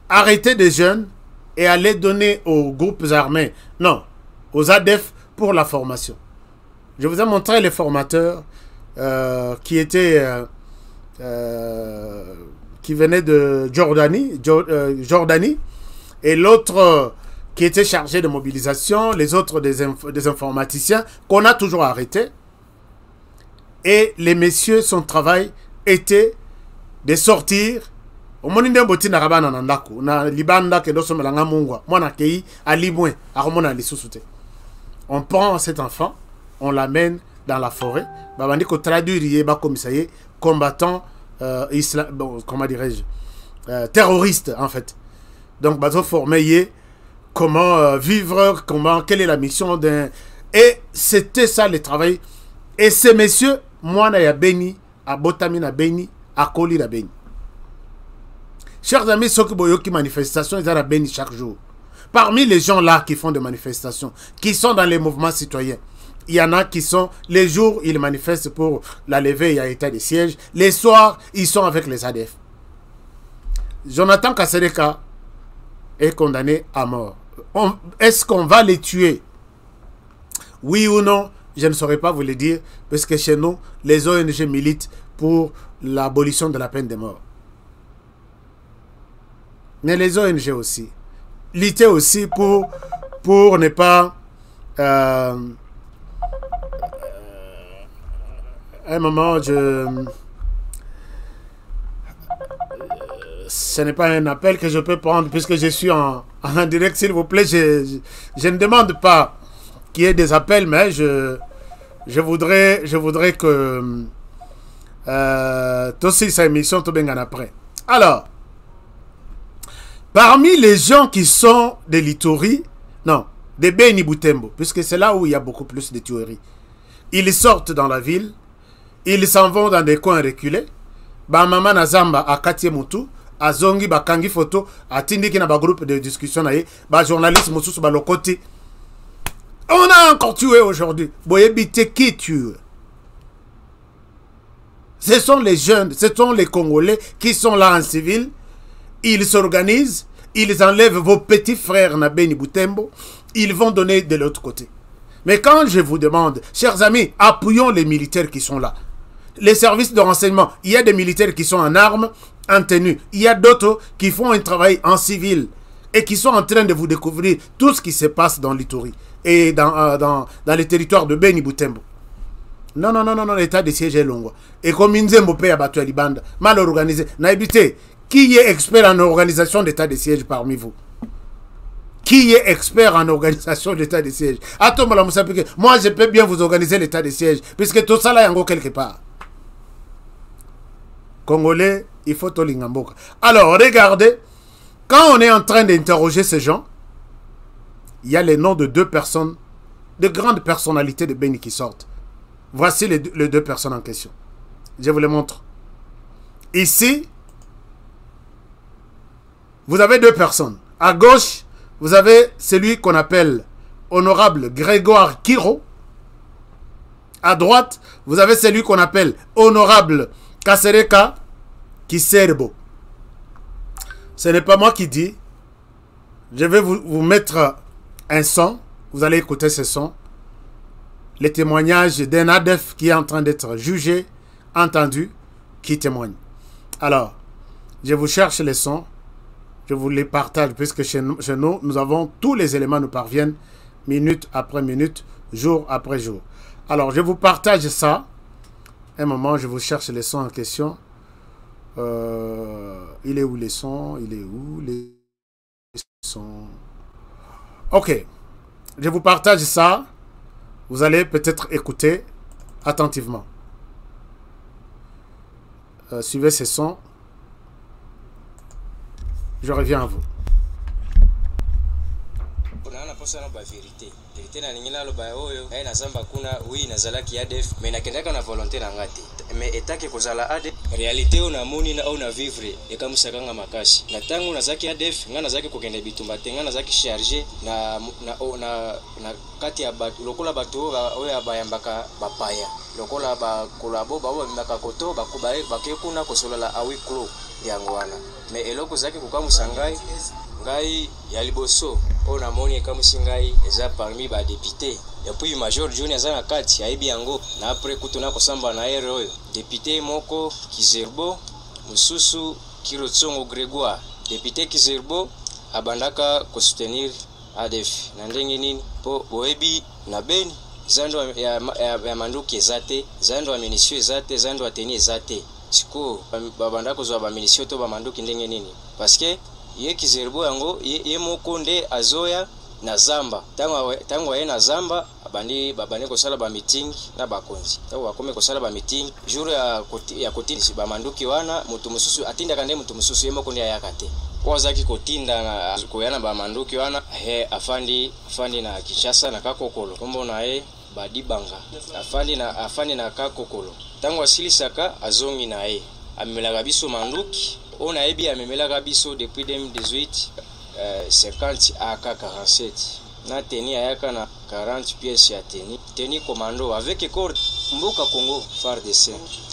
C: arrêter des jeunes et aller donner aux groupes armés, non, aux ADF pour la formation. Je vous ai montré les formateurs qui étaient, qui venaient de Jordanie, et l'autre qui était chargé de mobilisation, les autres des informaticiens qu'on a toujours arrêtés. Et les messieurs, son travail était de sortir. On prend cet enfant, on l'amène dans la forêt. Combattant, comment dirais-je, terroriste en fait. Donc, bazo formé comment vivre, quelle est la mission d'un... Et c'était ça le travail. Et ces messieurs, moi, na ya Beni, à Botami na Beni, à Koli na Beni. Chers amis, ceux qui ont manifestation, ils ont à Beni chaque jour. Parmi les gens là qui font des manifestations, qui sont dans les mouvements citoyens, il y en a qui sont, les jours, ils manifestent pour la levée, il y a état de siège. Les soirs, ils sont avec les ADF. Jonathan Kasereka est condamné à mort. Est-ce qu'on va les tuer? Oui ou non? Je ne saurais pas vous le dire, parce que chez nous, les ONG militent pour l'abolition de la peine de mort. Mais les ONG aussi. Lutter aussi pour ne pas... un moment, ce n'est pas un appel que je peux prendre puisque je suis en direct, s'il vous plaît. Je ne demande pas qu'il y ait des appels, mais je voudrais que aussi sa émission tout bien après. Alors, parmi les gens qui sont des Litori, non, des Beni Butembo, puisque c'est là où il y a beaucoup plus de tueries, ils sortent dans la ville. Ils s'en vont dans des coins reculés. Ba mama na zamba a Katie Moutou, a zongi ba kangi photo, a tindiki na ba groupe de discussion nae, ba journaliste Moussous ba lokoti. On a encore tué aujourd'hui. Boyebite qui tue? Ce sont les jeunes, ce sont les Congolais qui sont là en civil. Ils s'organisent, ils enlèvent vos petits frères na Beni Butembo, ils vont donner de l'autre côté. Mais quand je vous demande, chers amis, appuyons les militaires qui sont là. Les services de renseignement, il y a des militaires qui sont en armes, en tenue. Il y a d'autres qui font un travail en civil et qui sont en train de vous découvrir tout ce qui se passe dans l'Ituri et dans les territoires de Beni Butembo. Non, non, non, non, non, l'état de siège est long. Et comme Nzembo paye à Batu Libanda, mal organisé. N'habitez, qui est expert en organisation d'état de siège parmi vous? Qui est expert en organisation d'état de siège? Moi, je peux bien vous organiser l'état de siège, puisque tout ça là est quelque part. Congolais, il faut tout l'ingamboka. Alors, regardez, quand on est en train d'interroger ces gens, il y a les noms de deux personnes, de grandes personnalités de Beni qui sortent. Voici les deux personnes en question. Je vous les montre. Ici, vous avez deux personnes. À gauche, vous avez celui qu'on appelle Honorable Grégoire Kiro. À droite, vous avez celui qu'on appelle Honorable Kasereka Kiserbo. Ce n'est pas moi qui dis. Je vais vous mettre un son. Vous allez écouter ce son. Les témoignages d'un ADF qui est en train d'être jugé, entendu, qui témoigne. Alors, Je vous cherche les sons. Je vous les partage puisque chez nous, nous avons tous les éléments nous parviennent minute après minute, jour après jour. Alors, je vous partage ça. Un moment, je vous cherche les sons en question. Il est où les sons? Il est où les sons? Ok. Je vous partage ça. Vous allez peut-être écouter attentivement. Suivez ces sons. Je reviens à vous.
E: Vérité na ningina lo ba oyo ai na zamba kuna oui na zalaki ADF mais na kendaka na volonté na ngati mais etake kozala ADF réalité ona moni na ona vivre e kamusaka nga makasi na tangu na zaki ADF nga na zaki kokende bitumba tenga na zaki charger na kati ya batu lokola batu oyo abayambaka bapaya lokola ba kolabo ba mbaka koto bakubaye bakekuna kosolola awi klo yango wana mais eloko zaki kokamusangai ngai ya liboso ona moni ekamusingai eza parmi ba député et puis major Junior za na kati ya ibi yango na après kutuna kosamba na ere oyo député moko Kizerbo mususu Kirotsongo Grégoire député Kizerbo abandaka ko soutenir ADF na ndenge nini po boebi na Beni zando ya manduki ezate zando ya minisio ezate zando ya teni ezate siko babandaka zo ba minisio to ba manduki ndenge nini parce que ye Kizerbo yango ye moko nde azoya na zamba tango ye na zamba babane kosala ba meeting na bakonzi tango bakome kosala ba meeting jour ya kotinda ba manduki wana mutu mususu atinda kande mutu mususu ye moko nde ayakate kwa zaki kotinda na koyana ba manduki wana he afandi na Kinshasa na Kakokolo kombo na ye badibanga afandi na Kakokolo tango asilisaka azongi na ye amelaka biso manduki on a bien amemelaka biso depuis 2018 50 AK47 na teni ayaka na 40 pièces ya teni commando avec corps mboka Congo FARDC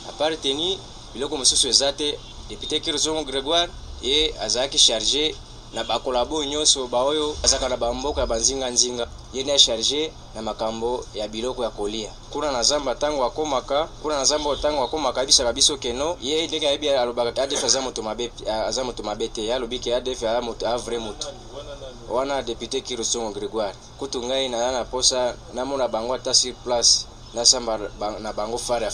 E: à part teni biloko mosusu ezate député Kirzongo Grégoire et azaki chargé na bakolabo nyonso baoyo azaka na bamboka banzinga nzinga yene chargé na makambo ya biloko ya kolia kuna na zamba tango akomaka bisa kabiso keno ye ndenge yebi alobaka ADF azamoto mabete ya lobiki ADF ya moto vrai moto wana député Kirotsongo Grégoire kutu ngai na posa na mona bango ata sur place na samba na bango fare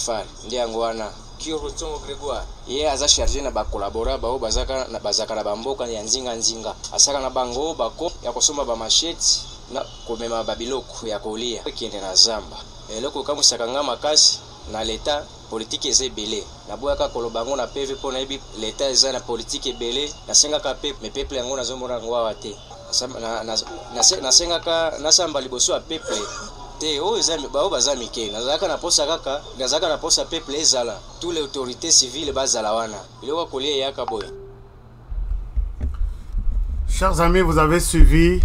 E: ndi yango wana Kirotsongo Grégoire ye aza chargé na bakolabora bao bazaka na bamboka ya nzinga asaka na bango bako ya kosomba ba machete na komema babiloko ya kolia kende na zamba eloko kamusaka nga makasi na leta politique ezebele na boyaka kolobango na PV pona ebi leta eza na politique ebele na sengaka peuple yango nazomona ngwa te na sengaka nasamba liboso ya peuple te o ezami bao bazami ke nazaka na posa kaka nazaka na posa peuple ezala tous les autorités civiles bazala wana biloko kolia yaka boy.
C: Chers amis, vous avez suivi,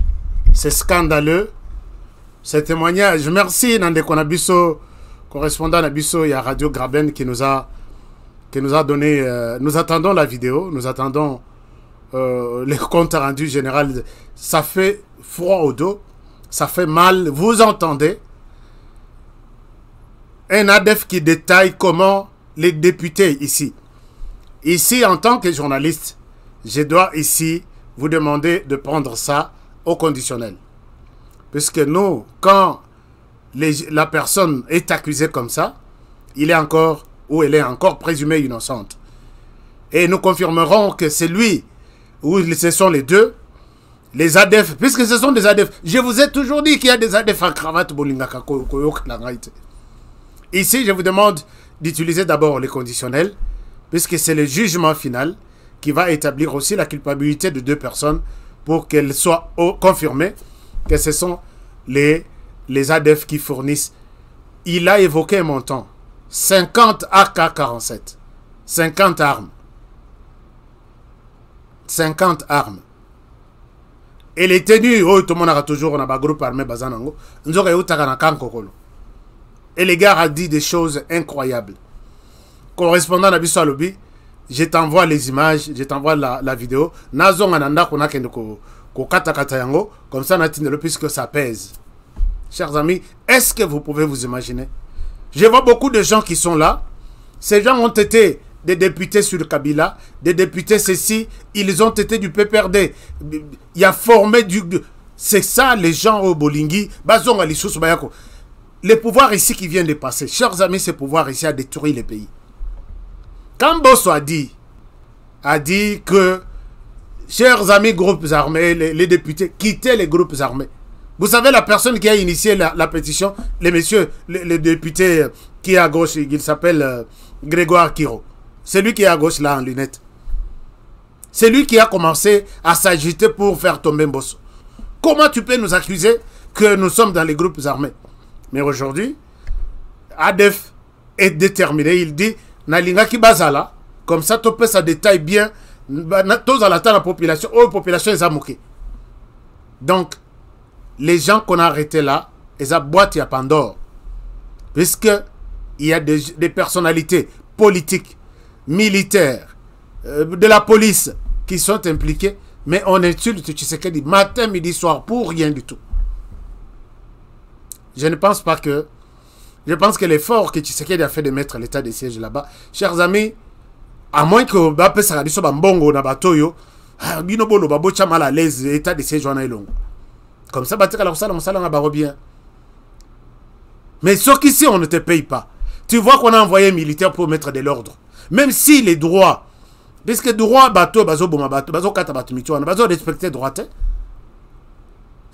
C: c'est scandaleux, ces témoignages. Merci Nande Konabiso, correspondant Nabiso, il y a Radio Graben qui nous a donné, nous attendons la vidéo, nous attendons les comptes rendus général. Ça fait froid au dos, ça fait mal, vous entendez un ADF qui détaille comment les députés ici en tant que journaliste, je dois ici vous demander de prendre ça au conditionnel. Puisque nous, quand la personne est accusée comme ça, il est encore ou elle est encore présumée innocente. Et nous confirmerons que c'est lui ou ce sont les deux, les ADF, puisque ce sont des ADF. Je vous ai toujours dit qu'il y a des ADF à cravate. Ici, je vous demande d'utiliser d'abord les conditionnels, puisque c'est le jugement final qui va établir aussi la culpabilité de deux personnes pour qu'elles soient confirmées que ce sont les ADF qui fournissent. Il a évoqué un montant, 50 AK-47, 50 armes. 50 armes. Et les tenues, oh, tout le monde a toujours un groupe armé bazanango. Et les gars a dit des choses incroyables. Correspondant à Bissau Lobby, je t'envoie les images, je t'envoie la vidéo. Nazon ananda kona kende ko kata kata yango, comme ça natine puisque ça pèse. Chers amis, est-ce que vous pouvez vous imaginer? Je vois beaucoup de gens qui sont là. Ces gens ont été des députés sur Kabila, des députés ceci, ils ont été du PPRD. Il a formé du... C'est ça les gens au Bolingi. Les pouvoirs ici qui viennent de passer, chers amis, ce pouvoir ici a détruit les pays. Quand Bosso a dit que, chers amis groupes armés, les députés, quittez les groupes armés. Vous savez, la personne qui a initié la pétition, les messieurs, les députés qui est à gauche, il s'appelle Grégoire Kiro. C'est lui qui est à gauche là en lunettes. C'est lui qui a commencé à s'agiter pour faire tomber Bosso. Comment tu peux nous accuser que nous sommes dans les groupes armés? Mais aujourd'hui, ADEF est déterminé. Il dit, Nalinga ki bazala, comme ça, tu peux ça détaille bien, tous à la population, la population est amouquée. Donc, les gens qu'on a arrêtés là, ils ont boîte à Pandore. Puisque il y a des personnalités politiques, militaires, de la police qui sont impliquées, mais on insulte Tshisekedi matin, midi, soir, pour rien du tout. Je ne pense pas que... Je pense que l'effort que Tshisekedi a fait de mettre l'état de siège là-bas, chers amis, à moins que Bape Saradiso Bambongo na Batoyo, Binobolo Babocha mal à l'aise, l'état de siège en long. Comme ça, Batek alors ça, on s'en va bien. Mais sauf qu'ici, on ne te paye pas. Tu vois qu'on a envoyé un militaire pour mettre de l'ordre. Même si les droits, puisque droit bateau, bazo boma bateau, bazo kata bateau mitu, bazo respecter droit.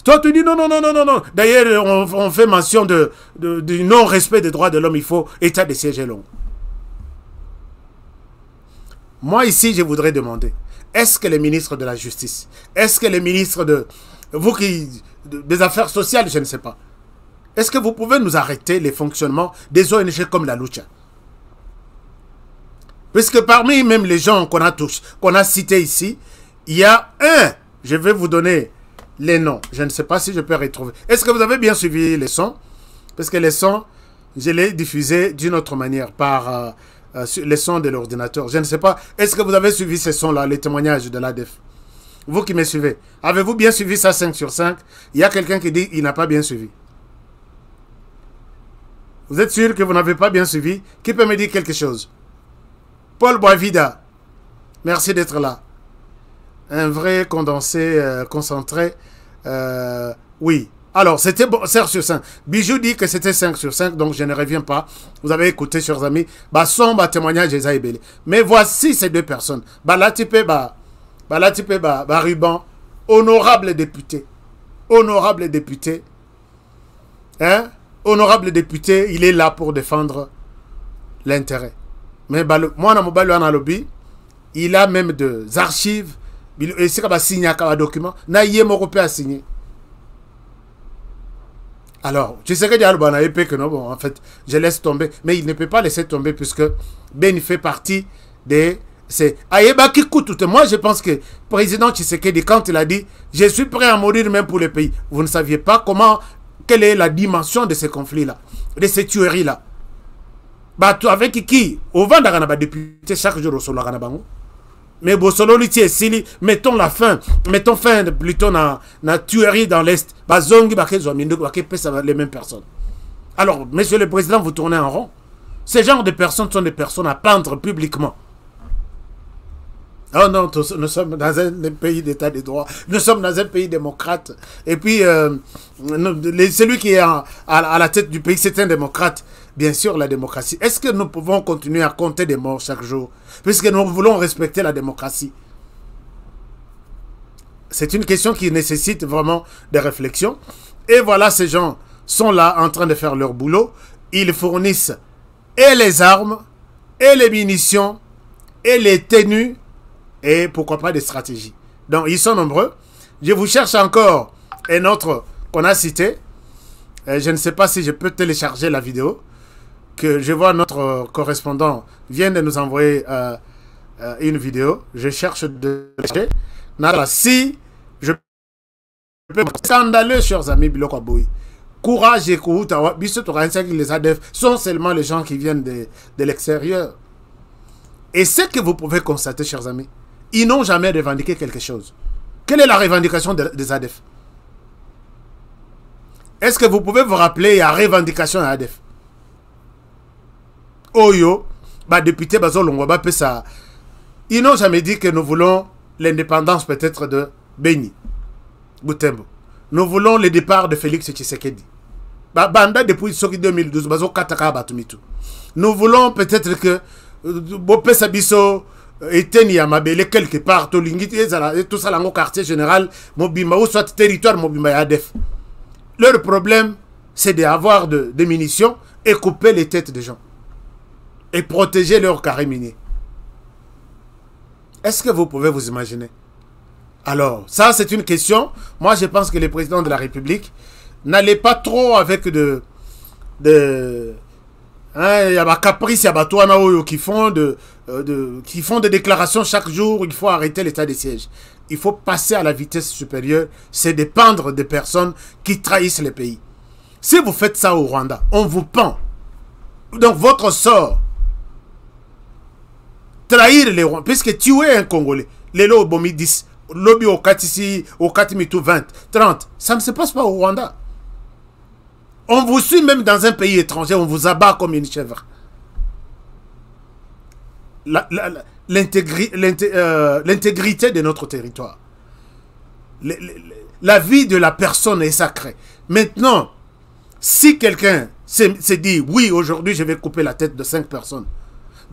C: Toi, tu dis non, non, non, non, non, non. D'ailleurs, on fait mention du non-respect des droits de l'homme. Il faut état de siège long. Moi, ici, je voudrais demander, est-ce que les ministres de la Justice, est-ce que les ministres des Affaires sociales, je ne sais pas, est-ce que vous pouvez nous arrêter les fonctionnements des ONG comme la Lucha? Puisque parmi même les gens qu'on a cités ici, il y a un, je vais vous donner les noms. Je ne sais pas si je peux retrouver. Est-ce que vous avez bien suivi les sons? Parce que les sons, je les diffusés d'une autre manière, par les sons de l'ordinateur. Je ne sais pas. Est-ce que vous avez suivi ces sons-là, les témoignages de l'ADEF? Vous qui me suivez, avez-vous bien suivi ça 5 sur 5? Il y a quelqu'un qui dit qu'il n'a pas bien suivi. Vous êtes sûr que vous n'avez pas bien suivi? Qui peut me dire quelque chose? Paul Boisvida, merci d'être là. Un vrai condensé, concentré. Oui. Alors, c'était 5 sur 5. Bijou dit que c'était 5 sur 5, donc je ne reviens pas. Vous avez écouté, chers amis. Son témoignage des Aïbélé. Mais voici ces deux personnes. Ruban, honorable député. Honorable député. Hein? Honorable député, il est là pour défendre l'intérêt. Mais moi, il a même des archives. Il a signé un document. Il a signé. Alors, tu sais que bon, en fait, je laisse tomber. Mais il ne peut pas laisser tomber puisque Ben fait partie des... Moi, je pense que le président Tshisekedi, quand il a dit « Je suis prêt à mourir même pour le pays », vous ne saviez pas quelle est la dimension de ces conflits-là, de ces tueries-là. Avec qui au vent d'Arana député chaque jour au solo Aranabango. Mais Bossolo Litier, Sili, mettons fin plutôt na tuerie dans l'Est. Zongi Bakezo, les mêmes personnes. Alors, monsieur le président, vous tournez en rond. Ces genres de personnes sont des personnes à pendre publiquement. Oh non, nous sommes dans un pays d'état de droit. Nous sommes dans un pays démocrate. Et puis, celui qui est à la tête du pays, c'est un démocrate. Bien sûr, la démocratie. Est-ce que nous pouvons continuer à compter des morts chaque jour? Puisque nous voulons respecter la démocratie. C'est une question qui nécessite vraiment des réflexions. Et voilà, ces gens sont là en train de faire leur boulot. Ils fournissent et les armes, et les munitions, et les tenues, et pourquoi pas des stratégies. Donc, ils sont nombreux. Je vous cherche encore un autre qu'on a cité. Je ne sais pas si je peux télécharger la vidéo. Que je vois notre correspondant vient de nous envoyer une vidéo. Je cherche de chercher. Si je peux... Scandaleux, chers amis, Biloko Aboui. Courage et Kouta, les ADF sont seulement les gens qui viennent de l'extérieur. Et ce que vous pouvez constater, chers amis, ils n'ont jamais revendiqué quelque chose. Quelle est la revendication des ADF? Est-ce que vous pouvez vous rappeler la revendication à ADF? Oyo, bah député bazolongwa ça. Ils n'ont jamais dit que nous voulons l'indépendance peut-être de Beni Butembo. Nous voulons le départ de Félix Tshisekedi. Banda depuis 2012 bazo kataka batumitu. Nous voulons peut-être que Bopesa biso eteni ya mabele quelque part to lingiti ezala tout ça lango quartier général mobimba ou soit territoire mobimba ya ADF. Leur problème c'est d'avoir des munitions et couper les têtes des gens et protéger leurs carrés miniers. Est-ce que vous pouvez vous imaginer? Alors, ça c'est une question. Moi je pense que le président de la République n'allait pas trop avec il y a des caprices, il y a des qui font des déclarations chaque jour. Il faut arrêter l'état de siège. Il faut passer à la vitesse supérieure. C'est dépendre des personnes qui trahissent le pays. Si vous faites ça au Rwanda, on vous pend. Donc votre sort, trahir les Rwandais, puisque tuer un Congolais, les lots bomi 10, lobby au Katisi, au Katimitu 20, 30, ça ne se passe pas au Rwanda. On vous suit même dans un pays étranger, on vous abat comme une chèvre. L'intégrité de notre territoire. La vie de la personne est sacrée. Maintenant, si quelqu'un se dit, oui, aujourd'hui je vais couper la tête de 5 personnes,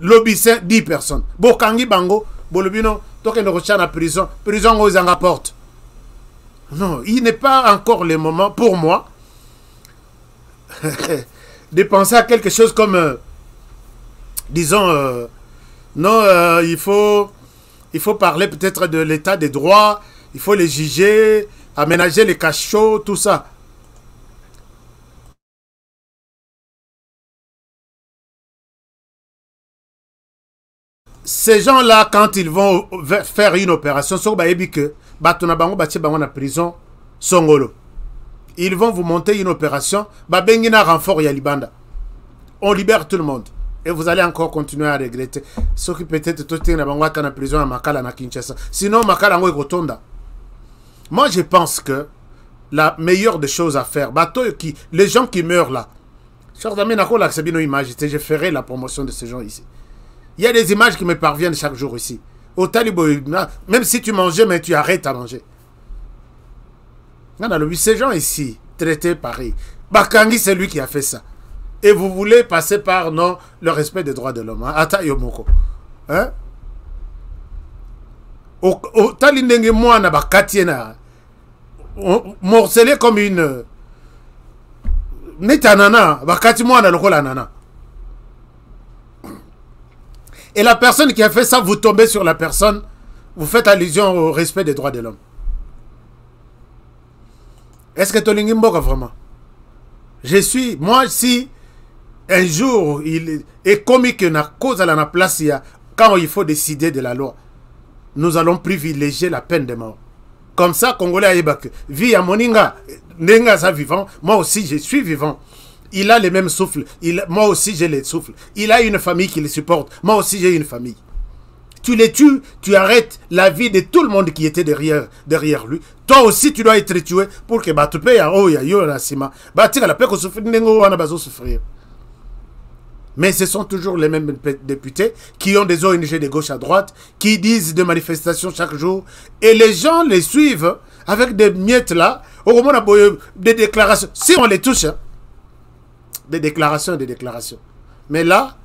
C: lobby 10 personnes, Bokangi Bango, Bolobino, donc il retient la prison, prison aux en rapporte. Non, il n'est pas encore le moment pour moi de penser à quelque chose comme, disons, non, il faut parler peut-être de l'état des droits, il faut les juger, aménager les cachots, tout ça. Ces gens-là, quand ils vont faire une opération, ils vont vous monter une opération, renfort Yalibanda. On libère tout le monde. Et vous allez encore continuer à regretter. Ce qui peut-être tout est en prison à Makala na Kinshasa. Sinon, Makala est rotonda. Moi, je pense que la meilleure des choses à faire, les gens qui meurent là, chers amis, je ferai la promotion de ces gens ici. Il y a des images qui me parviennent chaque jour ici. Au Talibo, même si tu mangeais, mais tu arrêtes à manger. Ces gens ici, traités pareil. Bakangi, c'est lui qui a fait ça. Et vous voulez passer par non, le respect des droits de l'homme. Ata Yomoko. Hein? Au Talindenge, moi, na bakatiena. Morcelé comme une. Netanana, bakati moi, na lokola nana. Et la personne qui a fait ça, vous tombez sur la personne, vous faites allusion au respect des droits de l'homme. Est-ce que Tolingi Mboka vraiment? Moi, si un jour, il est comique na cause à la place, quand il faut décider de la loi, nous allons privilégier la peine de mort. Comme ça, Congolais à Yébak, vie à Moninga, Nenga sa vivant, moi aussi je suis vivant. Il a les mêmes souffles. Moi aussi, j'ai les souffles. Il a une famille qui le supporte. Moi aussi, j'ai une famille. Tu les tues, tu arrêtes la vie de tout le monde qui était derrière lui. Toi aussi, tu dois être tué pour que tu payes à souffrir. Mais ce sont toujours les mêmes députés qui ont des ONG de gauche à droite, qui disent des manifestations chaque jour. Et les gens les suivent avec des miettes là, au moment des déclarations. Si on les touche, des déclarations. Mais là,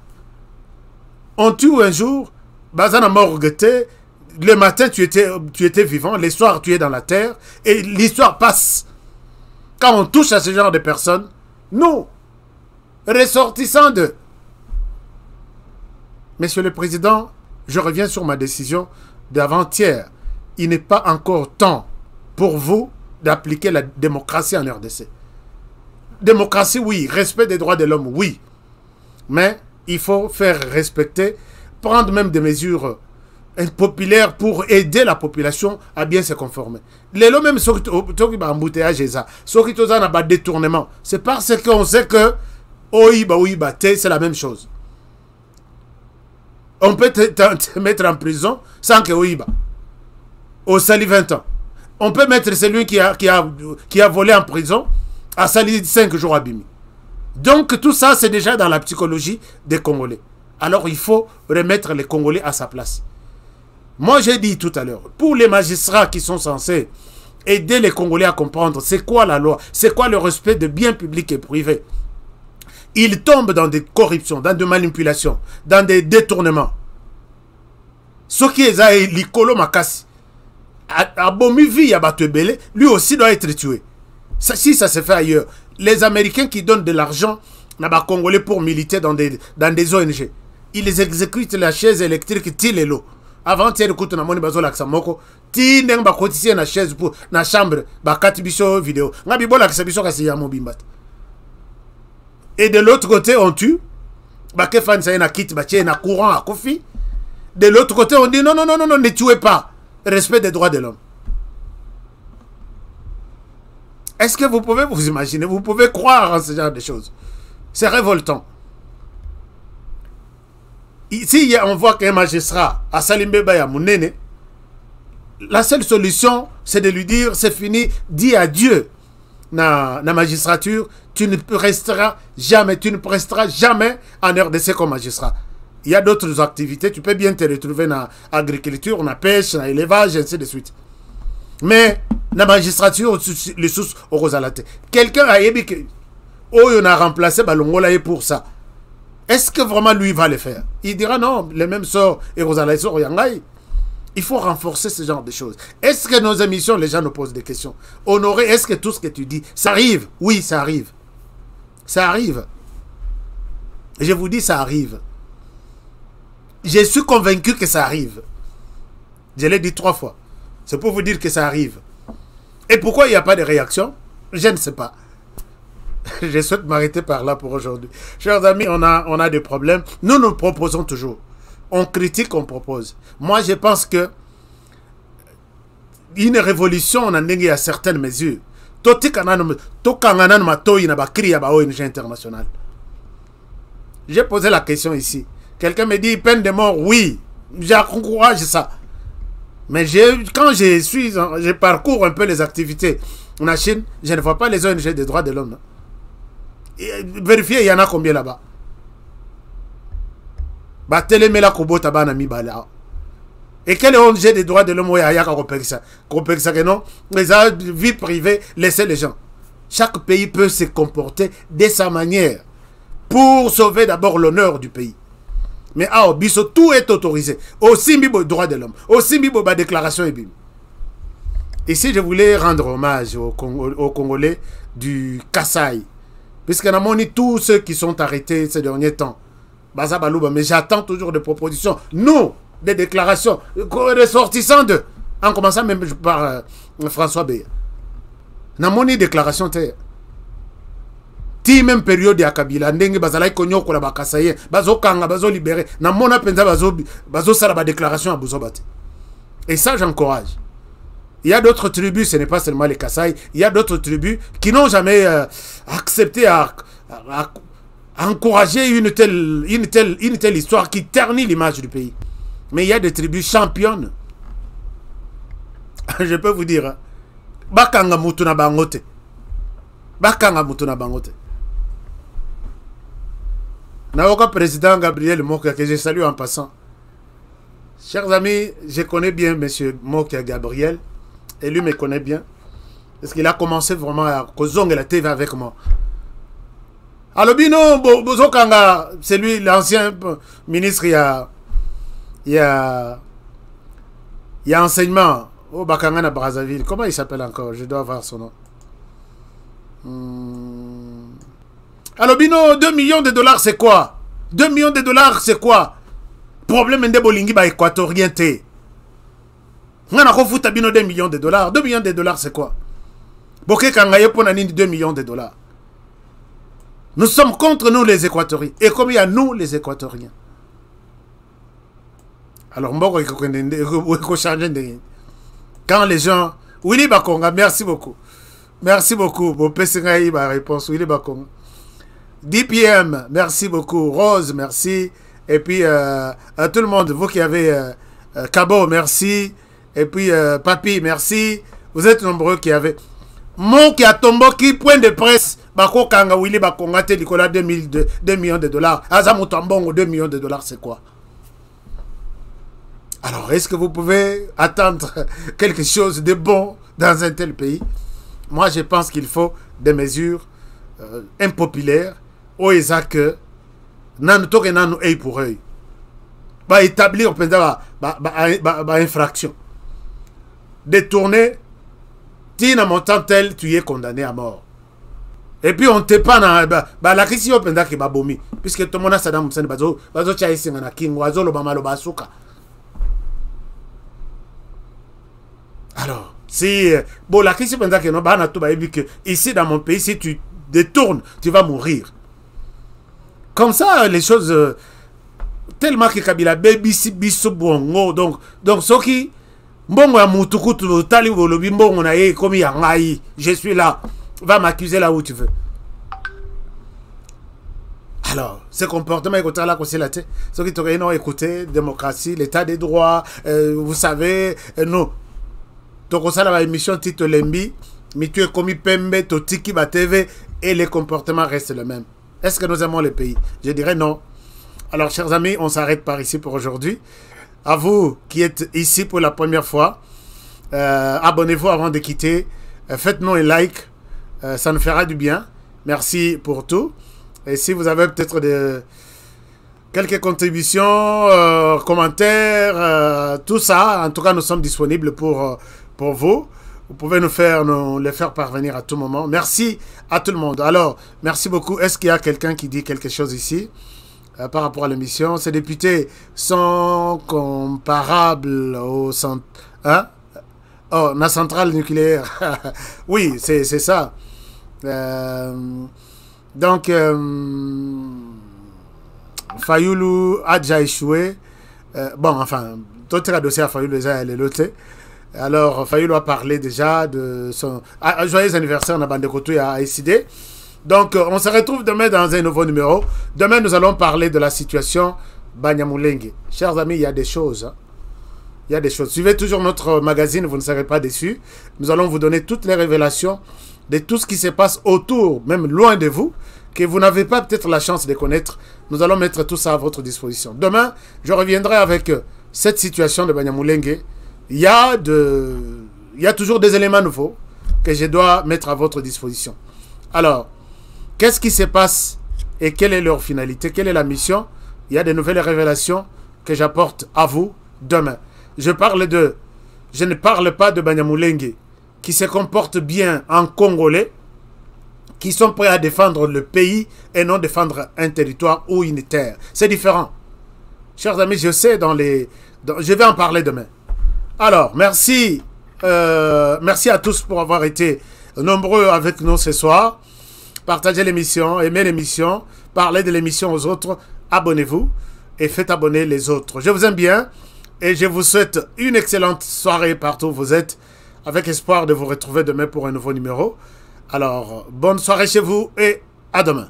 C: on tue un jour, Bazana morgueté, le matin tu étais vivant, le soir tu es dans la terre, et l'histoire passe. Quand on touche à ce genre de personnes, nous, ressortissants de... Monsieur le Président, je reviens sur ma décision d'avant-hier. Il n'est pas encore temps pour vous d'appliquer la démocratie en RDC. Démocratie, oui. Respect des droits de l'homme, oui. Mais il faut faire respecter, prendre même des mesures impopulaires pour aider la population à bien se conformer. Les lots même, ceux qui ont embouteillage, ceux qui ont détournement, c'est parce qu'on sait que Oïba, c'est la même chose. On peut te mettre en prison sans que Oïba. Au sali 20 ans. On peut mettre celui qui a volé en prison à sali 5 jours à Bimi. Donc tout ça, c'est déjà dans la psychologie des Congolais. alors il faut remettre les Congolais à sa place. Moi, j'ai dit tout à l'heure, pour les magistrats qui sont censés aider les Congolais à comprendre c'est quoi la loi, c'est quoi le respect de biens publics et privés, ils tombent dans des corruptions, dans des manipulations, dans des détournements. Ce qui est l'icolo makasi, lui aussi doit être tué. Ça, si ça se fait ailleurs, les Américains qui donnent de l'argent à Congolais pour militer dans des ONG, ils exécutent la chaise électrique Tilelo. Avant de écouter na moni bazo laksa moko ti ndeng ba kotisie na chaise pour na chambre ba kati biso vidéo ngabi bola laksa biso kasi ya mobimbat. Et de l'autre côté on tue ba ke fan sa na kit ba tie na courant à Kofi. De l'autre côté on dit non non non non ne tuez pas, respect des droits de l'homme. Est-ce que vous pouvez vous imaginer, vous pouvez croire en ce genre de choses? C'est révoltant. Ici, on voit qu'un magistrat à Salimbeba et à Mounene, la seule solution, c'est de lui dire, c'est fini, dis adieu na magistrature, tu ne presteras jamais en RDC comme magistrat. Il y a d'autres activités, tu peux bien te retrouver dans l'agriculture, dans la pêche, dans l'élevage, ainsi de suite. Mais la magistrature, les sous au Rosalate. Quelqu'un a dit que on a remplacé Balongola pour ça. Est-ce que vraiment lui va le faire? Il dira non, le même sort et Rosalate sort Yangai. Il faut renforcer ce genre de choses. Est-ce que nos émissions, les gens nous posent des questions? Honoré, est-ce que tout ce que tu dis, ça arrive? Oui, ça arrive. Ça arrive. Je vous dis, ça arrive. Je suis convaincu que ça arrive. Je l'ai dit 3 fois. C'est pour vous dire que ça arrive. Et pourquoi il n'y a pas de réaction? Je ne sais pas. Je souhaite m'arrêter par là pour aujourd'hui. Chers amis, on a des problèmes. Nous proposons toujours. On critique, on propose. Moi, je pense que une révolution, on en a à certaines mesures. J'ai posé la question ici. Quelqu'un me dit peine de mort. Oui, j'encourage ça. Mais quand je parcours un peu les activités en Chine, je ne vois pas les ONG des droits de l'homme. Vérifiez, il y en a combien là-bas. Et quelle ONG des droits de l'homme non? Les vie privée, laissez les gens. Chaque pays peut se comporter de sa manière pour sauver d'abord l'honneur du pays. Mais tout est autorisé. Aussi, les droits de l'homme. Aussi, la déclaration est bim. Ici, je voulais rendre hommage aux Congolais du Kasaï. Puisque nous avons tous ceux qui sont arrêtés ces derniers temps. Mais j'attends toujours des propositions. Nous, des déclarations ressortissant de. En commençant même par François Beya. Nous avons une déclaration. Ti même période ya Kabila ndenge bazalaki konyoko la bakasaye bazokanga bazo libérer na mona penza bazo sala ba déclaration à Buzobate. Et ça j'encourage. Il y a d'autres tribus, ce n'est pas seulement les Kasaï, il y a d'autres tribus qui n'ont jamais accepté à encourager une telle histoire qui ternit l'image du pays. Mais il y a des tribus championnes. Je peux vous dire bakanga mutu na bangote. Bakanga mutu na bangote. Naoka président Gabriel Mokia, que je salue en passant. Chers amis, je connais bien M. Mokia Gabriel, et lui me connaît bien, parce qu'il a commencé vraiment à causer la TV avec moi. Alobino, Bozokanga, c'est lui l'ancien ministre, il y a enseignement au Bakangana Brazzaville. Comment il s'appelle encore? Je dois avoir son nom. Alobino, 2 millions de dollars, c'est quoi? 2 millions de dollars, c'est quoi? Problème de bolingi ba équatorien te. Ngana ko futa bino 2 millions de dollars. 2 millions de dollars, c'est quoi? Boké kangaye pona nini 2 millions de dollars. Nous sommes contre nous les équatoriens. Et comme il y a nous les équatoriens. Alors, quand les gens... Willy Bakonga, merci beaucoup. Merci beaucoup. Bon, Pessingaï, ma réponse. Willy Bakonga. 10 PM, merci beaucoup. Rose, merci. Et puis, à tout le monde, vous qui avez Cabo, merci. Et puis, Papi, merci. Vous êtes nombreux qui avez... Mon qui a tombé qui point de presse. Bako Kanga Willy Bakongate Nicolas 2 millions de dollars. Azamutambongo 2 millions de dollars, c'est quoi? Alors, est-ce que vous pouvez attendre quelque chose de bon dans un tel pays? Moi, je pense qu'il faut des mesures impopulaires. Au que nan toke nanu œil pour œil. Bah établir infraction. Détourner, tina montant tel, tu es condamné à mort. Et puis on te pas dans la crise au penda qui va bomi puisque tout le monde a Saddam Hussein bazo cha isinga na king wazo lo bama lo basuka. Alors si bon la crise penda que no ba na to ba que ici dans mon pays si tu détournes tu vas mourir. Comme ça les choses tellement que Kabila baby si biso bongo donc ce qui mbongo ya mutukutu tali bolobi mbongo na ye comme ya ngai je suis là. Va m'accuser là où tu veux. Alors, ce comportement, écoutez là, c'est la tête. Ceux qui t'auraient non écouté, démocratie, l'état des droits, vous savez, non. Donc, ça, la émission titre Lembi, mais tu es commis Pembe, Totiki, TV, et les comportements restent les mêmes. Est-ce que nous aimons le pays? Je dirais non. Alors, chers amis, on s'arrête par ici pour aujourd'hui. À vous qui êtes ici pour la première fois, abonnez-vous avant de quitter. Faites-nous un like. Ça nous fera du bien. Merci pour tout. Et si vous avez peut-être quelques contributions, commentaires, tout ça, en tout cas, nous sommes disponibles pour vous. Vous pouvez nous les faire parvenir à tout moment. Merci à tout le monde. Alors, merci beaucoup. Est-ce qu'il y a quelqu'un qui dit quelque chose ici par rapport à l'émission? Ces députés sont comparables au centre... Hein? Oh, la centrale nucléaire. Oui, c'est ça. Donc, Fayoulou a déjà échoué. Bon, enfin, tout le dossier à Fayoulou déjà, elle est l'autre. Alors, Fayoulou a parlé déjà de son... joyeux anniversaire, on a bandé côté à ICD. Donc, on se retrouve demain dans un nouveau numéro. Demain, nous allons parler de la situation Banyamulenge. Chers amis, il y a des choses. Hein. Il y a des choses. Suivez toujours notre magazine, vous ne serez pas déçus. Nous allons vous donner toutes les révélations de tout ce qui se passe autour, même loin de vous, que vous n'avez pas peut-être la chance de connaître. Nous allons mettre tout ça à votre disposition. Demain, je reviendrai avec cette situation de Banyamulenge. Il y a toujours des éléments nouveaux que je dois mettre à votre disposition. Alors, qu'est-ce qui se passe et quelle est leur finalité? Quelle est la mission? Il y a de nouvelles révélations que j'apporte à vous demain. Je ne parle pas de Banyamulenge qui se comportent bien en Congolais, qui sont prêts à défendre le pays et non défendre un territoire ou une terre. C'est différent. Chers amis, je sais je vais en parler demain. Alors, merci. Merci à tous pour avoir été nombreux avec nous ce soir. Partagez l'émission, aimez l'émission, parlez de l'émission aux autres, abonnez-vous et faites abonner les autres. Je vous aime bien et je vous souhaite une excellente soirée partout où vous êtes. Avec espoir de vous retrouver demain pour un nouveau numéro. Alors, bonne soirée chez vous et à demain.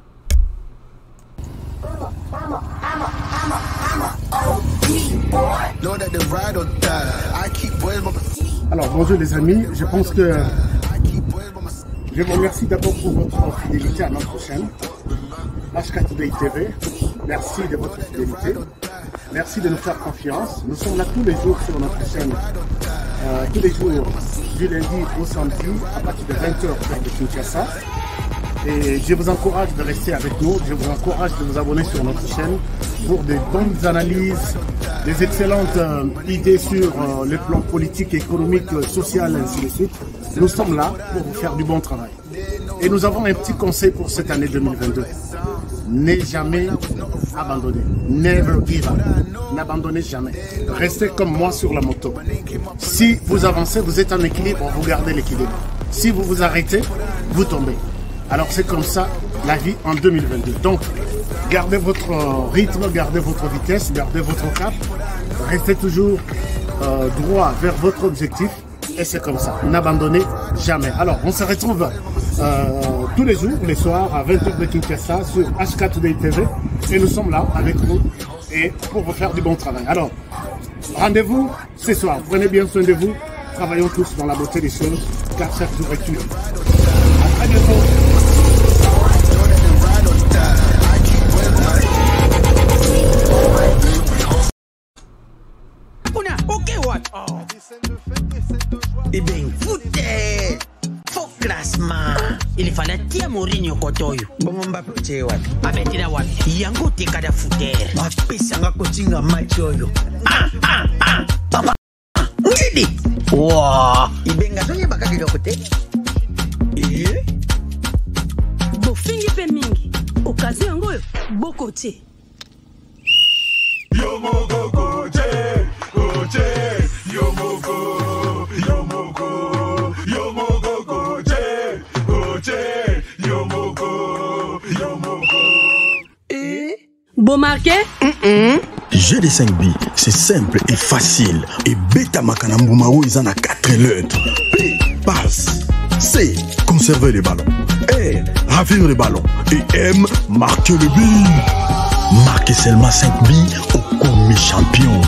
C: Alors, bonjour les amis. Je pense que je vous remercie d'abord pour votre fidélité à notre chaîne. HK Today TV. Merci de votre fidélité. Merci de nous faire confiance. Nous sommes là tous les jours sur notre chaîne. Tous les jours, du lundi au samedi, à partir de 20h de Kinshasa. Et je vous encourage de rester avec nous. Je vous encourage de vous abonner sur notre chaîne pour des bonnes analyses, des excellentes idées sur le plan politique, économique, social, ainsi de suite. Nous sommes là pour vous faire du bon travail. Et nous avons un petit conseil pour cette année 2022. Ne jamais abandonner. Never give up. N'abandonnez jamais. Restez comme moi sur la moto. Si vous avancez, vous êtes en équilibre, vous gardez l'équilibre. Si vous vous arrêtez, vous tombez. Alors c'est comme ça la vie en 2022. Donc, gardez votre rythme, gardez votre vitesse, gardez votre cap. Restez toujours droit vers votre objectif. Et c'est comme ça. N'abandonnez jamais. Alors, on se retrouve tous les jours, les soirs, à 20h de Kinshasa sur HK Today TV. Et nous sommes là avec vous et pour vous faire du bon travail. Alors, rendez-vous ce soir. Prenez bien soin de vous. Travaillons tous dans la beauté des choses, car chaque jour est unique.
F: Eh bien, foutez! Faux classement. Il fallait tirer Mourinho Kotoyo. Bon, on va pousser what? Abetira what? Yango te kada fouter. Apesanga kotinga machoyo. Papa. Ngidi. Wow. Ibenga sonye bakaki dokote.
G: Bofingi pe mingi. Okazi yango bokote.
H: Yomoko koche, koche, yomoko, yomoko, yomoko koche, koche, yomoko, yomoko.
G: Bon marqué?
I: Jeu de 5 billes, c'est simple et facile. Et Beta Makanambumao, ils en a 4 lettres. P, passe. C, conserver les ballons. R, ravir les ballons. Et M, marquer le but. Marquez seulement 5 billes au commis champion.